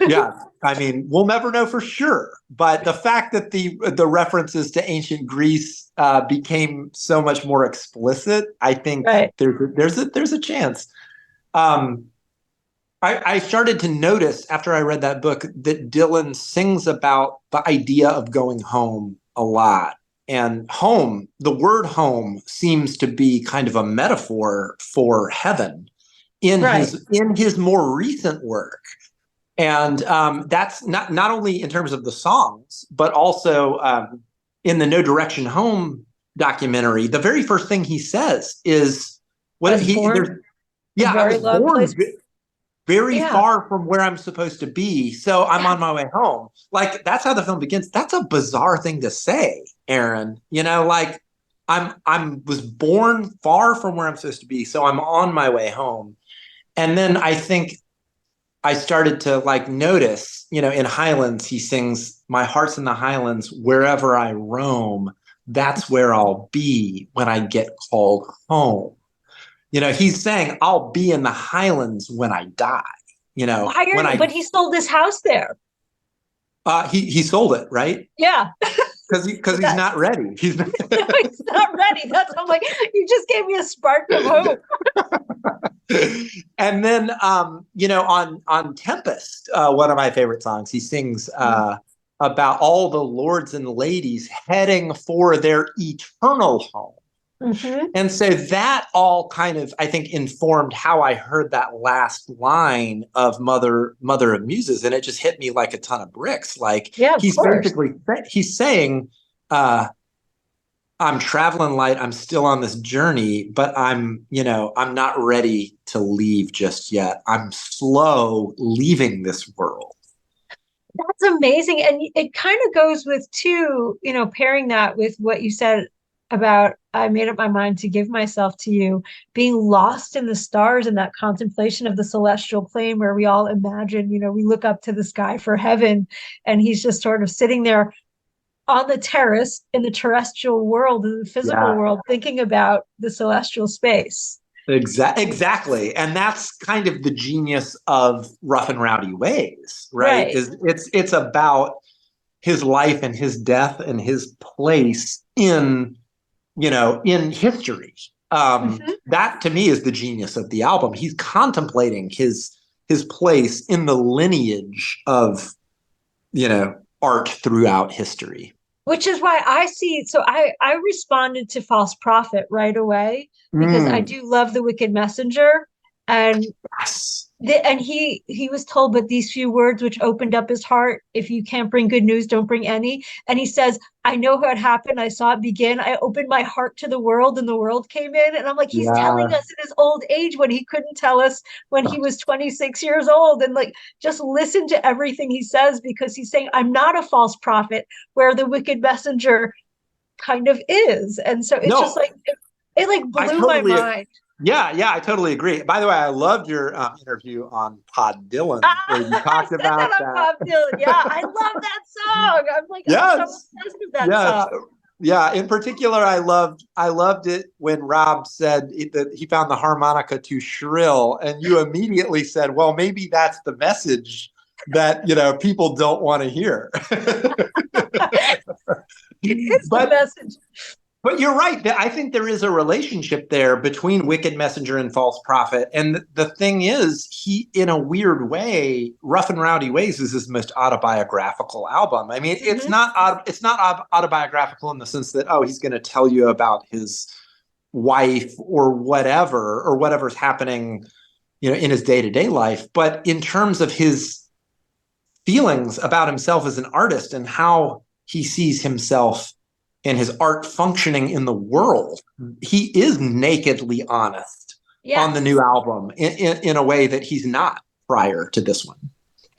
yeah, I mean, we'll never know for sure, but the fact that the references to ancient Greece became so much more explicit, I think Right. there's a chance. Um, I started to notice after I read that book that Dylan sings about the idea of going home a lot. And home, the word home seems to be kind of a metaphor for heaven Right. in his more recent work. And that's not only in terms of the songs, but also in the No Direction Home documentary. The very first thing he says is, I "What was he born there's a yeah, I very was long born place. very Yeah. far from where I'm supposed to be, so I'm Yeah. on my way home." Like that's how the film begins. That's a bizarre thing to say, Erin. You know, like I'm was born far from where I'm supposed to be, so I'm on my way home. And then I think I started to like notice, you know, in Highlands, he sings, "My heart's in the Highlands, wherever I roam, that's where I'll be when I get called home." You know, he's saying, I'll be in the Highlands when I die. You know, Why when are, but he sold his house there. he sold it, right? Yeah. Because he's That, not ready. He's not. no, he's not ready. That's, I'm like, you just gave me a spark of hope. And then, you know, on Tempest, one of my favorite songs, he sings about all the lords and ladies heading for their eternal home. Mm-hmm. And so that all kind of, I think, informed how I heard that last line of Mother of Muses, and it just hit me like a ton of bricks. Like Yeah, of course. he's saying, I'm traveling light. I'm still on this journey, but I'm not ready to leave just yet. I'm slow leaving this world. That's amazing. And it kind of goes with too, pairing that with what you said about I made up my mind to give myself to you, being lost in the stars and that contemplation of the celestial plane where we all imagine, we look up to the sky for heaven and he's just sort of sitting there on the terrace in the terrestrial world, in the physical Yeah, world, thinking about the celestial space. exactly. And that's kind of the genius of Rough and Rowdy Ways, right? Right. Is it's about his life and his death and his place in history. Mm-hmm. That to me is the genius of the album. He's contemplating his place in the lineage of art throughout history. Which is why I responded to False Prophet right away because I Mm, do love The Wicked Messenger. And yes. he was told, but these few words which opened up his heart, if you can't bring good news, don't bring any. And he says, I know how it happened. I saw it begin. I opened my heart to the world and the world came in. And I'm like, he's telling Yeah. us in his old age when he couldn't tell us when he was 26 years old. And like, just listen to everything he says, because he's saying, I'm not a false prophet, where the wicked messenger kind of is. And so it's just No, like, it like I blew my totally, mind. yeah, I totally agree. By the way, I loved your interview on Pod Dylan, where you I talked said that about on that. Bob Dylan. Yeah, I love that song. I'm like, I'm so Yes, obsessed with that yes, song. yeah. In particular, I loved it when Rob said that he found the harmonica too shrill, and you immediately said, "Well, maybe that's the message that people don't want to hear." It's the but message. But you're right. I think there is a relationship there between Wicked Messenger and False Prophet. And the thing is, he, in a weird way, Rough and Rowdy Ways is his most autobiographical album. I mean, it's Mm-hmm. not autobiographical in the sense that, oh, he's going to tell you about his wife or whatever's happening, in his day-to-day life. But in terms of his feelings about himself as an artist and how he sees himself and his art functioning in the world, he is nakedly honest on the Yes. new album in a way that he's not prior to this one.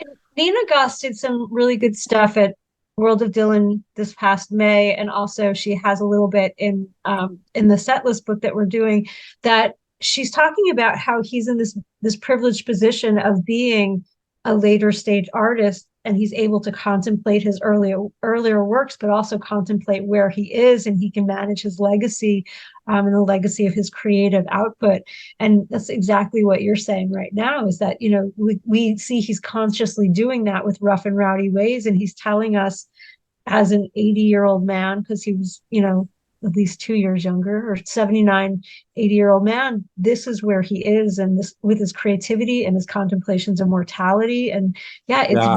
And Nina Goss did some really good stuff at World of Dylan this past May, and also she has a little bit in the setlist book that we're doing, that she's talking about how he's in this privileged position of being a later stage artist, and he's able to contemplate his earlier works, but also contemplate where he is, and he can manage his legacy, and the legacy of his creative output. And that's exactly what you're saying right now, is that we see he's consciously doing that with Rough and Rowdy Ways, and he's telling us as an 80-year-old man, because he was at least 2 years younger, or 79, 80-year-old man, this is where he is, and this with his creativity and his contemplations of mortality. And yeah, Yeah.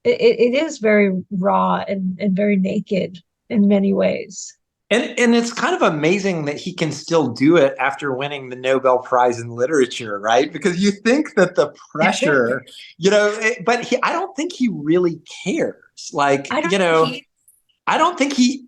it is very raw and very naked in many ways. And it's kind of amazing that he can still do it after winning the Nobel Prize in Literature, right? Because you think that the pressure, but I don't think he really cares. Like, I don't think he. I don't think he,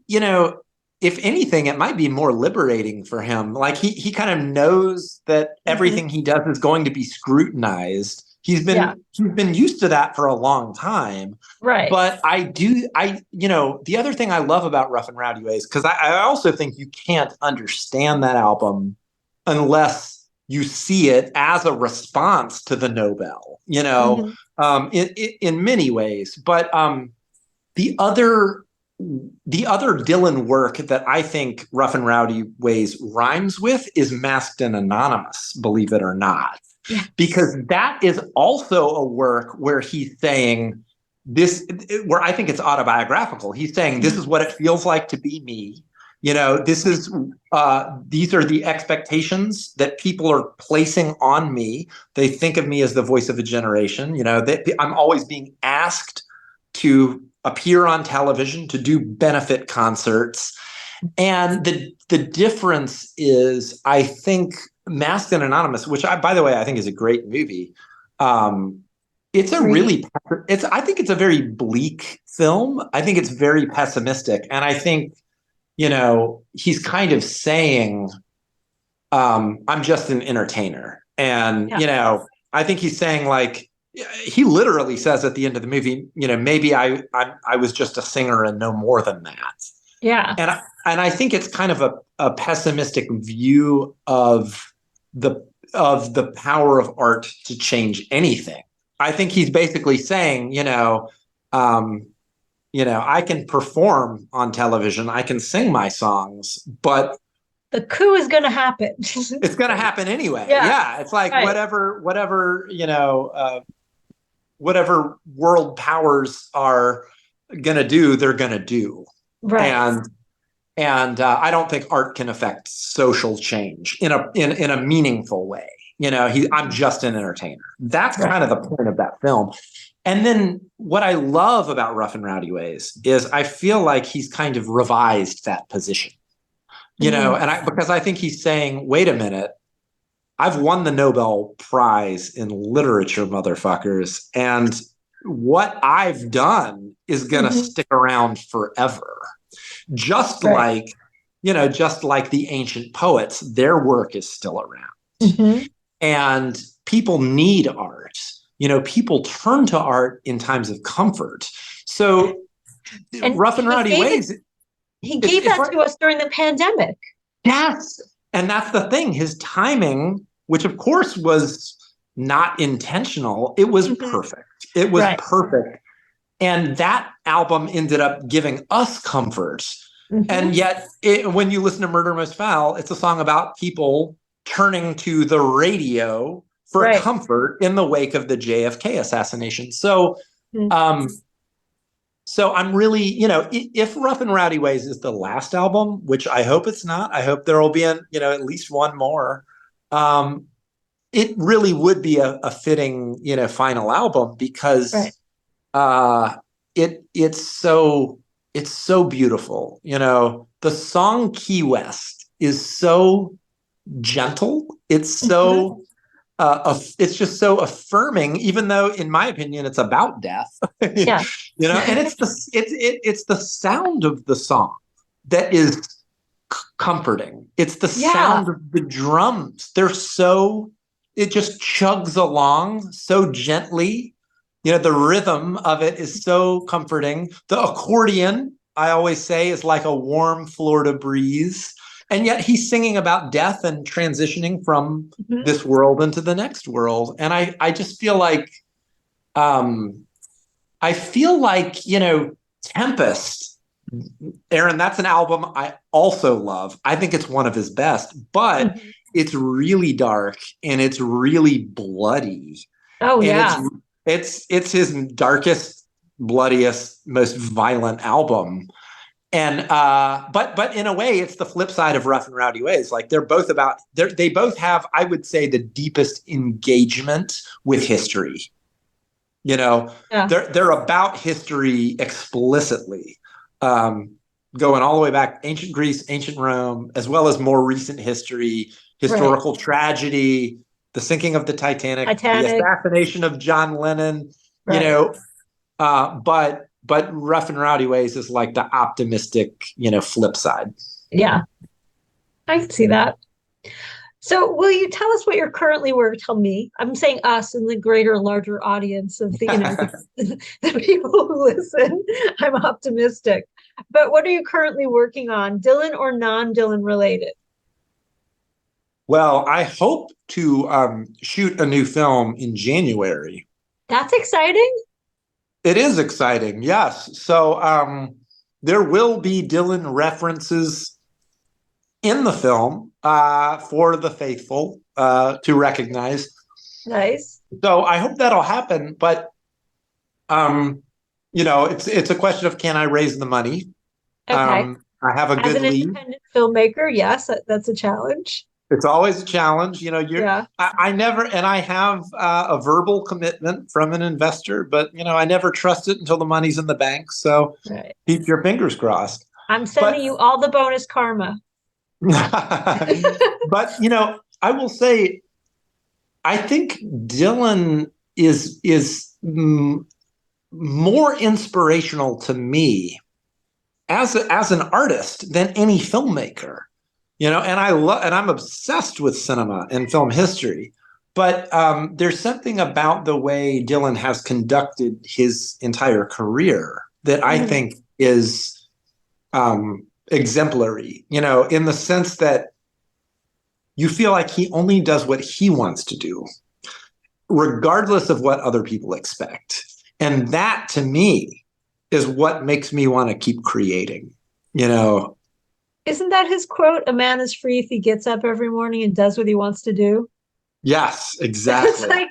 if anything, it might be more liberating for him. Like he kind of knows that Mhm. everything he does is going to be scrutinized. Yeah, He's been used to that for a long time. right. But the other thing I love about Rough and Rowdy Ways, because I also think you can't understand that album unless you see it as a response to the Nobel, Mhm. in many ways. But the other the other Dylan work that I think Rough and Rowdy Ways rhymes with is Masked and Anonymous, believe it or not, Yes. because that is also a work where he's saying this, where I think it's autobiographical. He's saying this Mhm. is what it feels like to be me. These are the expectations that people are placing on me. They think of me as the voice of a generation. I'm always being asked to appear on television, to do benefit concerts. And the difference is, I think, Masked and Anonymous, which by the way, I think is a great movie. It's a Agree. really, I think it's a very bleak film. I think it's very pessimistic. And I think, he's kind of saying, I'm just an entertainer. And, Yeah. I think he's saying, like, he literally says at the end of the movie, maybe I was just a singer and no more than that. Yeah. And I think it's kind of a pessimistic view of the power of art to change anything. I think he's basically saying, I can perform on television, I can sing my songs, but The coup is going to happen. it's going to happen anyway. Yeah. Yeah, it's like Right. whatever world powers are going to do, they're going to do. Right. And I don't think art can affect social change in a meaningful way. I'm just an entertainer. That's Right. kind of the point of that film. And then what I love about Rough and Rowdy Ways is I feel like he's kind of revised that position, because I think he's saying, wait a minute, I've won the Nobel Prize in literature, motherfuckers. And what I've done is going to stick around forever. Just like the ancient poets, their work is still around. And people need art. People turn to art in times of comfort. So Rough and Rowdy Ways. He gave that to us during the pandemic. Yes. And that's the thing. His timing, which of course was not intentional, it was perfect. It was perfect. And that album ended up giving us comfort. And yet, when you listen to Murder Most Foul, it's a song about people turning to the radio for comfort in the wake of the JFK assassination. So, so I'm really, if Rough and Rowdy Ways is the last album, which I hope it's not, I hope there will be at least one more. It really would be a fitting, final album because it's so beautiful. The song Key West is so gentle. It's so it's just so affirming, even though in my opinion it's about death. And it's the sound of the song that is comforting. It's the sound of the drums. It just chugs along so gently. The rhythm of it is so comforting. The accordion, I always say, is like a warm Florida breeze. And yet he's singing about death and transitioning from this world into the next world. And I just feel like, Tempest, Erin, that's an album I also love. I think it's one of his best, but it's really dark and it's really bloody. Oh, and yeah. It's his darkest, bloodiest, most violent album. And but in a way, it's the flip side of Rough and Rowdy Ways. Like they both have, I would say, the deepest engagement with history. They're about history explicitly, going all the way back, ancient Greece, ancient Rome, as well as more recent history, historical tragedy, the sinking of the Titanic, the assassination of John Lennon. But Rough and Rowdy Ways is like the optimistic, flip side. Yeah, I can see that. So will you tell us what you're currently working? Tell me. I'm saying us and the greater, larger audience of the people who listen. I'm optimistic. But what are you currently working on, Dylan or non-Dylan related? Well, I hope to shoot a new film in January. That's exciting. It is exciting, yes. So there will be Dylan references in the film for the faithful to recognize. Nice. So I hope that'll happen. But, it's a question of, can I raise the money? Okay. I have a good lead. Independent filmmaker, yes, that's a challenge. It's always a challenge. I never, and I have a verbal commitment from an investor, but, I never trust it until the money's in the bank. So keep your fingers crossed. I'm sending you all the bonus karma. But, I will say, I think Dylan is more inspirational to me as an artist than any filmmaker. And I'm obsessed with cinema and film history, but there's something about the way Dylan has conducted his entire career that I think is exemplary, in the sense that you feel like he only does what he wants to do, regardless of what other people expect. And that, to me, is what makes me want to keep creating, Isn't that his quote? A man is free if he gets up every morning and does what he wants to do. Yes, exactly.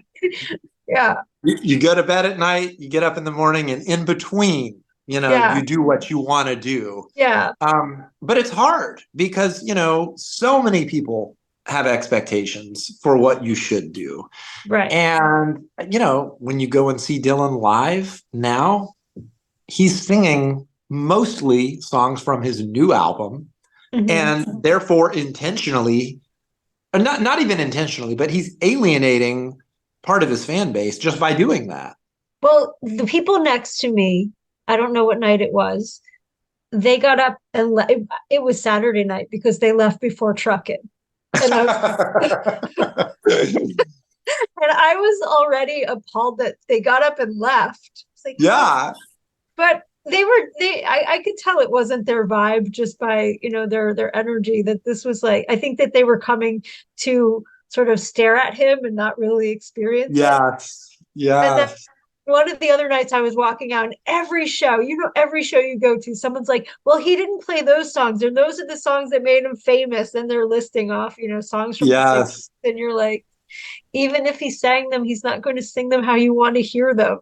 Yeah. You go to bed at night, you get up in the morning, and in between, you do what you want to do. Yeah. But it's hard because, so many people have expectations for what you should do. Right. And, when you go and see Dylan live now, he's singing mostly songs from his new album, and therefore intentionally, or not even intentionally, but he's alienating part of his fan base just by doing that. Well, the people next to me, I don't know what night it was, they got up and it was Saturday night because they left before trucking. And I was already appalled that they got up and left. It's like, yeah. But I could tell it wasn't their vibe just by, their energy, that this was like, I think that they were coming to sort of stare at him and not really experience it. Yes. And then one of the other nights I was walking out, and every show you go to, someone's like, well, he didn't play those songs, or those are the songs that made him famous. And they're listing off, songs from the 60s, and you're like, even if he sang them, he's not going to sing them how you want to hear them.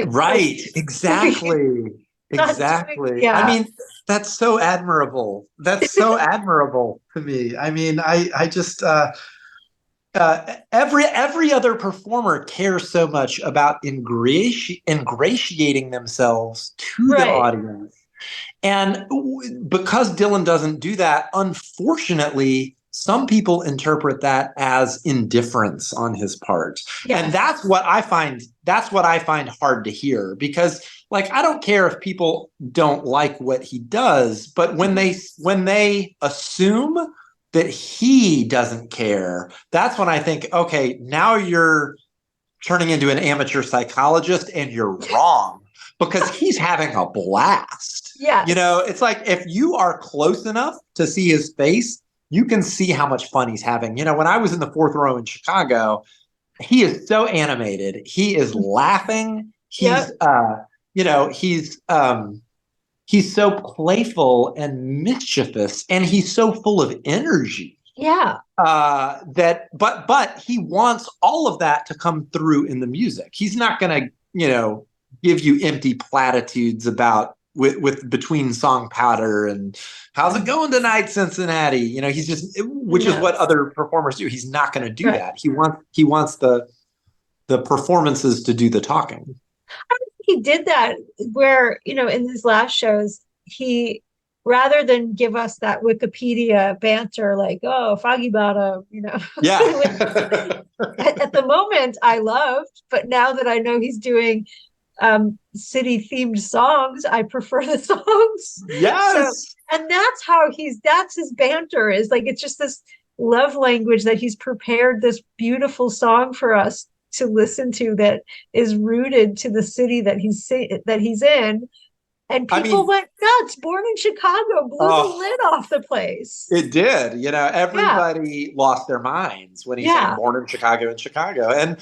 Right. Exactly. Exactly. Yeah. I mean, that's so admirable. That's so admirable to me. I mean, I just, every other performer cares so much about ingratiating themselves to the audience. And because Dylan doesn't do that, unfortunately, some people interpret that as indifference on his part. Yes. And that's what I find hard to hear, because I don't care if people don't like what he does, but when they assume that he doesn't care, that's when I think, okay, now you're turning into an amateur psychologist, and you're wrong, because he's having a blast. Yeah. It's like, if you are close enough to see his face, you can see how much fun he's having. When I was in the fourth row in Chicago, he is so animated. He is laughing. He's, he's so playful and mischievous, and he's so full of energy. Yeah. But he wants all of that to come through in the music. He's not going to, give you empty platitudes about with between song powder and how's it going tonight, Cincinnati? He's just, which is what other performers do. He's not going to do that. He wants the performances to do the talking. I think he did that where, in his last shows, he, rather than give us that Wikipedia banter, like, oh, Foggy Bottom, Yeah. at the moment I loved, but now that I know he's doing city themed songs, I prefer the songs. Yes. So, and that's his banter, is like, it's just this love language that he's prepared this beautiful song for us to listen to that is rooted to the city that he's in. And people went nuts. Born in Chicago blew the lid off the place. It did. Everybody lost their minds when he sang Born in Chicago in Chicago. And,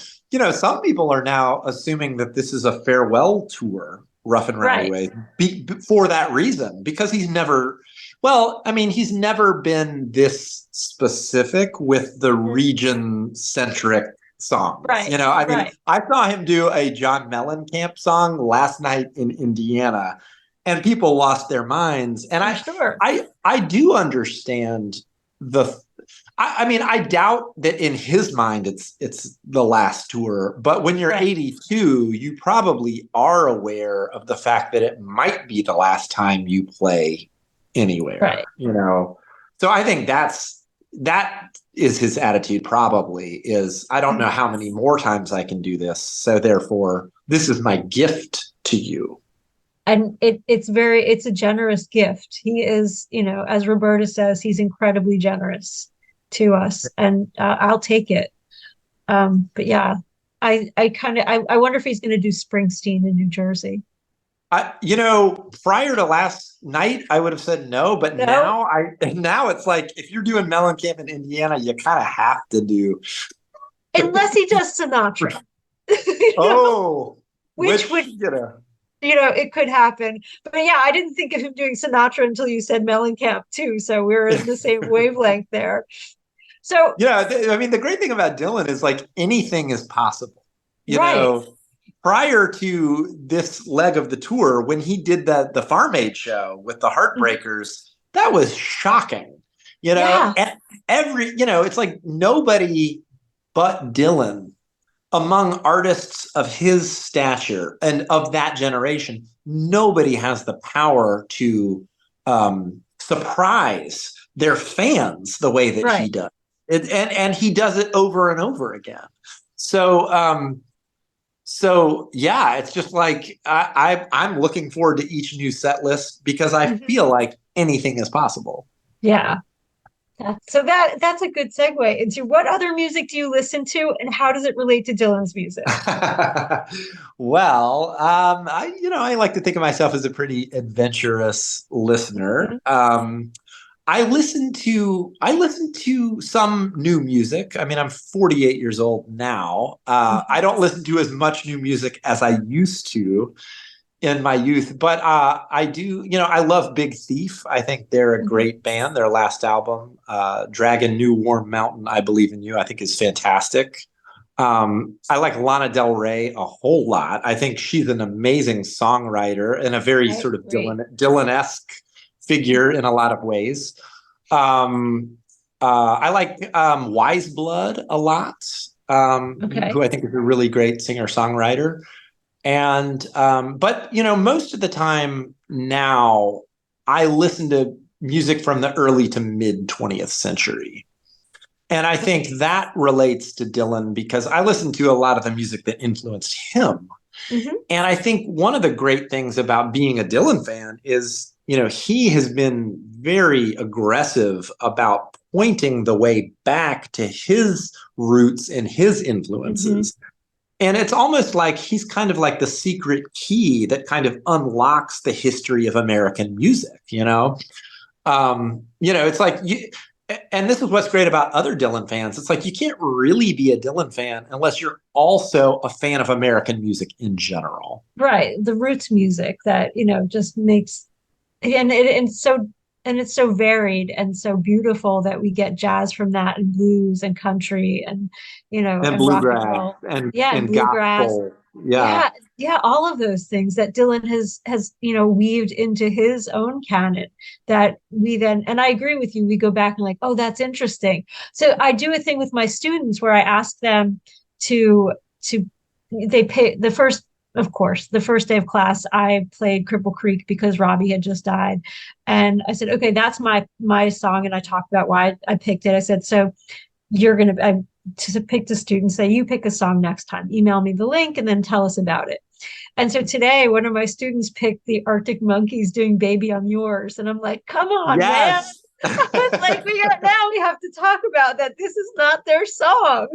some people are now assuming that this is a farewell tour, Rough and Rowdy Way, for that reason, because he's never been this specific with the region-centric songs. Right. I saw him do a John Mellencamp song last night in Indiana, and people lost their minds. And I do understand I doubt that in his mind it's the last tour, but when you're 82, you probably are aware of the fact that it might be the last time you play anywhere. Right. So I think that is his attitude, probably, is, I don't know how many more times I can do this, so therefore this is my gift to you. And it's a generous gift. He is, as Roberta says, he's incredibly generous to us, and I'll take it. But yeah, I wonder if he's going to do Springsteen in New Jersey. Prior to last night, I would have said no, but now it's like, if you're doing Mellencamp in Indiana, you kind of have to do. Unless he does Sinatra. Which would, it could happen. But yeah, I didn't think of him doing Sinatra until you said Mellencamp too. So we're in the same wavelength there. So the great thing about Dylan is, like, anything is possible. Prior to this leg of the tour, when he did the Farm Aid show with the Heartbreakers, that was shocking. Yeah. And it's like nobody but Dylan among artists of his stature and of that generation, nobody has the power to surprise their fans the way that he Right. does. And he does it over and over again. So yeah, it's just like I'm looking forward to each new set list because I feel like anything is possible. Yeah. So that's a good segue into what other music do you listen to and how does it relate to Dylan's music? Well, I like to think of myself as a pretty adventurous listener. Mhm. I listen to some new music. I mean, I'm 48 years old now. I don't listen to as much new music as I used to in my youth, but I do. I love Big Thief. I think they're a great band. Their last album, Dragon New Warm Mountain, I Believe in You, I think is fantastic. I like Lana Del Rey a whole lot. I think she's an amazing songwriter and a very I sort of agree. Dylan-esque figure in a lot of ways. I like Wise Blood a lot, Okay. who I think is a really great singer-songwriter. And but most of the time now I listen to music from the early to mid 20th century. And I think that relates to Dylan because I listened to a lot of the music that influenced him. Hmm. And I think one of the great things about being a Dylan fan is, he has been very aggressive about pointing the way back to his roots and his Hmm. influences. And it's almost like he's kind of like the secret key that kind of unlocks the history of American music. It's like and this is what's great about other Dylan fans. It's like you can't really be a Dylan fan unless you're also a fan of American music in general. Right. The roots music that, just makes and it's so varied and so beautiful that we get jazz from that and blues and country and And and rock and bluegrass roll. and Yeah, and and bluegrass. gospel. Yeah. Yeah, yeah, all of those things that Dylan has weaved into his own canon that we then, and I agree with you, we go back and like, oh, that's interesting. So I do a thing with my students where I ask them to to they pay the first, of course, the first day of class, I played Cripple Creek because Robbie had just died. And I said, okay, that's my song. And I talked about why I picked it. I said, so you're gonna to pick the student, say you pick a song next time, email me the link and then tell us about it. And so today one of my students picked the Arctic Monkeys doing Baby I'm Yours. And I'm like, come on, man. Yes. I was like, we have to talk about that. This is not their song.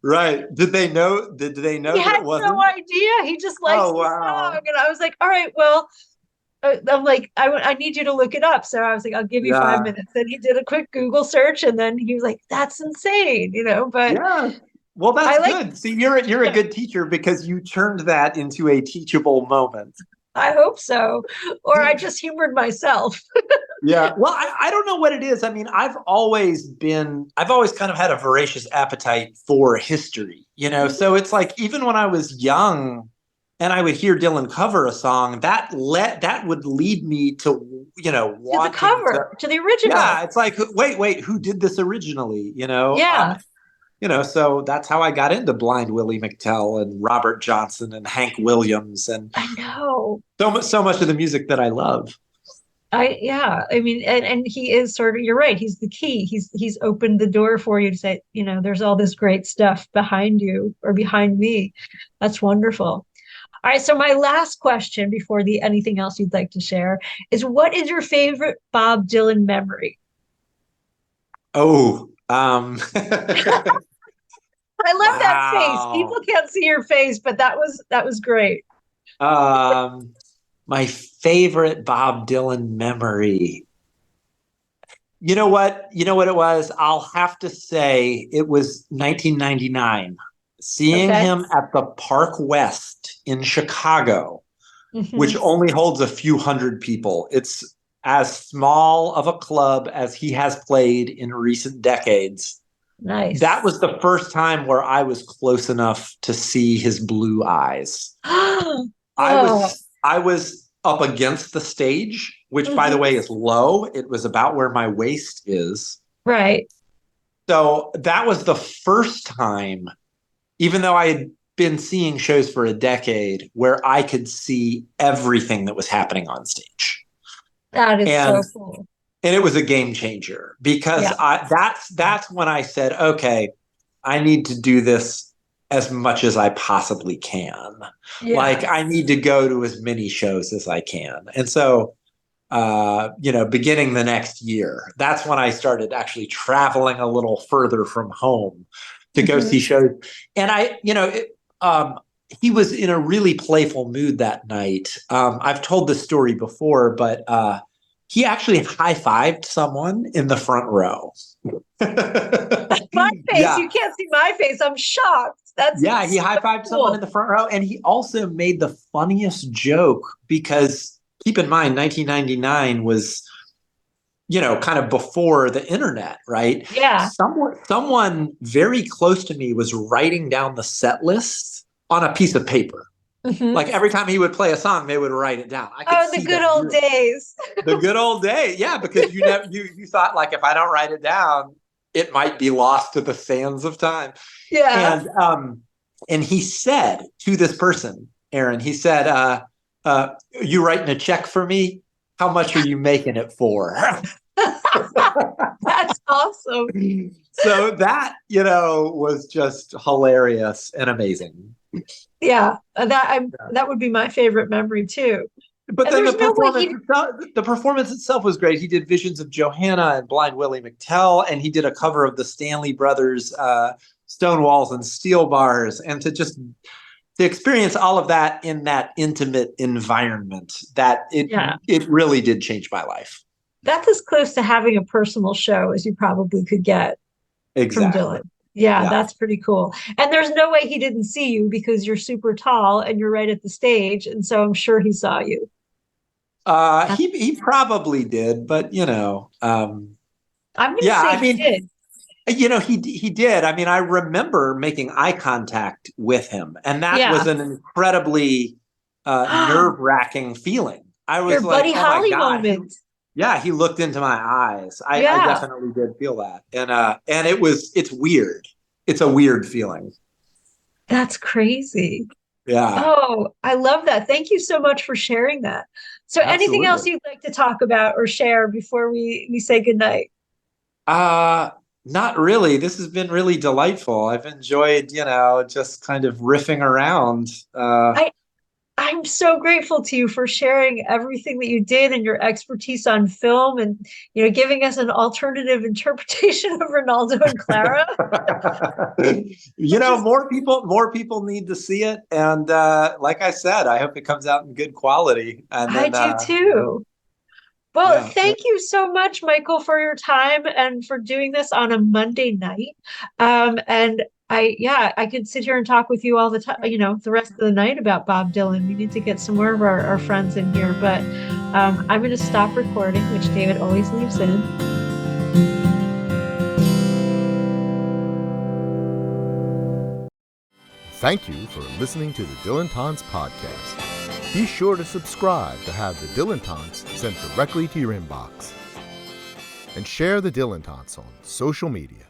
Right. Did they know He that had it no wasn't? idea. He just likes Oh, the song. wow. And I was like, all right, well, I'm like, I need you to look it up. So I was like, I'll give you five Yeah. minutes. And he did a quick Google search and then he was like, that's insane. But Yeah. Well, I that's like, good. See, you're a good teacher because you turned that into a teachable moment. I hope so. Or I just humored myself. Yeah. Well, I don't know what it is. I mean, I've always kind of had a voracious appetite for history. So it's like even when I was young and I would hear Dylan cover a song, that would lead me to, To the wanting to, cover, to the original. yeah, it's like, wait, who did this originally? Yeah, So that's how I got into Blind Willie McTell and Robert Johnson and Hank Williams and I know. so much of the music that I love. Yeah, I mean, and he is sort of, you're right. He's the key. He's opened the door for you to say, there's all this great stuff behind you or behind me. That's wonderful. All right, so my last question before the anything else you'd like to share is what is your favorite Bob Dylan memory? Oh, I love that face. People wow. can't see your face, but that was great. Um, my favorite Bob Dylan memory. You know what? You know what it was? I'll have to say it was 1999. Seeing Okay. him at the Park West in Chicago, which Hmm. only holds a few hundred people. It's as small of a club as he has played in recent decades. That Nice. was the first time where I was close enough to see his blue eyes. I Oh, was I was up against the stage which by the way is low. It was about where my waist is. Right. So that was the first time, even though I had been seeing shows for a decade, where I could see everything that was happening on stage. That is so cool. And it was a game changer because that's when I said, okay, I need to do this as much as I possibly can. Yeah. Like I need to go to as many shows as I can. And so, beginning the next year, that's when I started actually traveling a little further from home to go see shows. And he was in a really playful mood that night. I've told this story before, but he actually high-fived someone in the front row. My face, yeah. You can't see my face. I'm shocked. He high-fived someone in the front row, and he also made the funniest joke because keep in mind, 1999 was, kind of before the internet, right? Yeah. Someone very close to me was writing down the set list on a piece of paper. Mm-hmm. Like every time he would play a song, they would write it down. The good old days. The good old days, yeah, because you thought like if I don't write it down, it might be lost to the sands of time. Yeah. And he said to this person, Erin, he said, "You writing a check for me? How much are you making it for?" That's awesome. So that was just hilarious and amazing. Yeah, that would be my favorite memory too. But then the performance itself was great. He did Visions of Johanna and Blind Willie McTell, and he did a cover of the Stanley Brothers, Stone Walls and Steel Bars, and to experience all of that in that intimate environment, it really did change my life. That's as close to having a personal show as you probably could get from Dylan. Yeah, that's pretty cool. And there's no way he didn't see you because you're super tall and you're right at the stage. And so I'm sure he saw you. He probably did, but I'm going to say he did. He did. I mean, I remember making eye contact with him, and that was an incredibly nerve-wracking feeling. I was your like, Buddy Holly moment. He looked into my eyes. I definitely did feel that. And it's weird. It's a weird feeling. That's crazy. Yeah. Oh, I love that. Thank you so much for sharing that. So anything else you'd like to talk about or share before we say goodnight? Not really. This has been really delightful. I've enjoyed, just kind of riffing around. I'm so grateful to you for sharing everything that you did and your expertise on film and, giving us an alternative interpretation of Ronaldo and Clara. More people need to see it. And like I said, I hope it comes out in good quality. And then, I do too. Well, thank you so much, Michael, for your time and for doing this on a Monday night. And I could sit here and talk with you all the time, the rest of the night about Bob Dylan. We need to get some more of our friends in here, but I'm going to stop recording, which David always leaves in. Thank you for listening to the Dylantantes podcast. Be sure to subscribe to have the Dylantantes sent directly to your inbox. And share the Dylantantes on social media.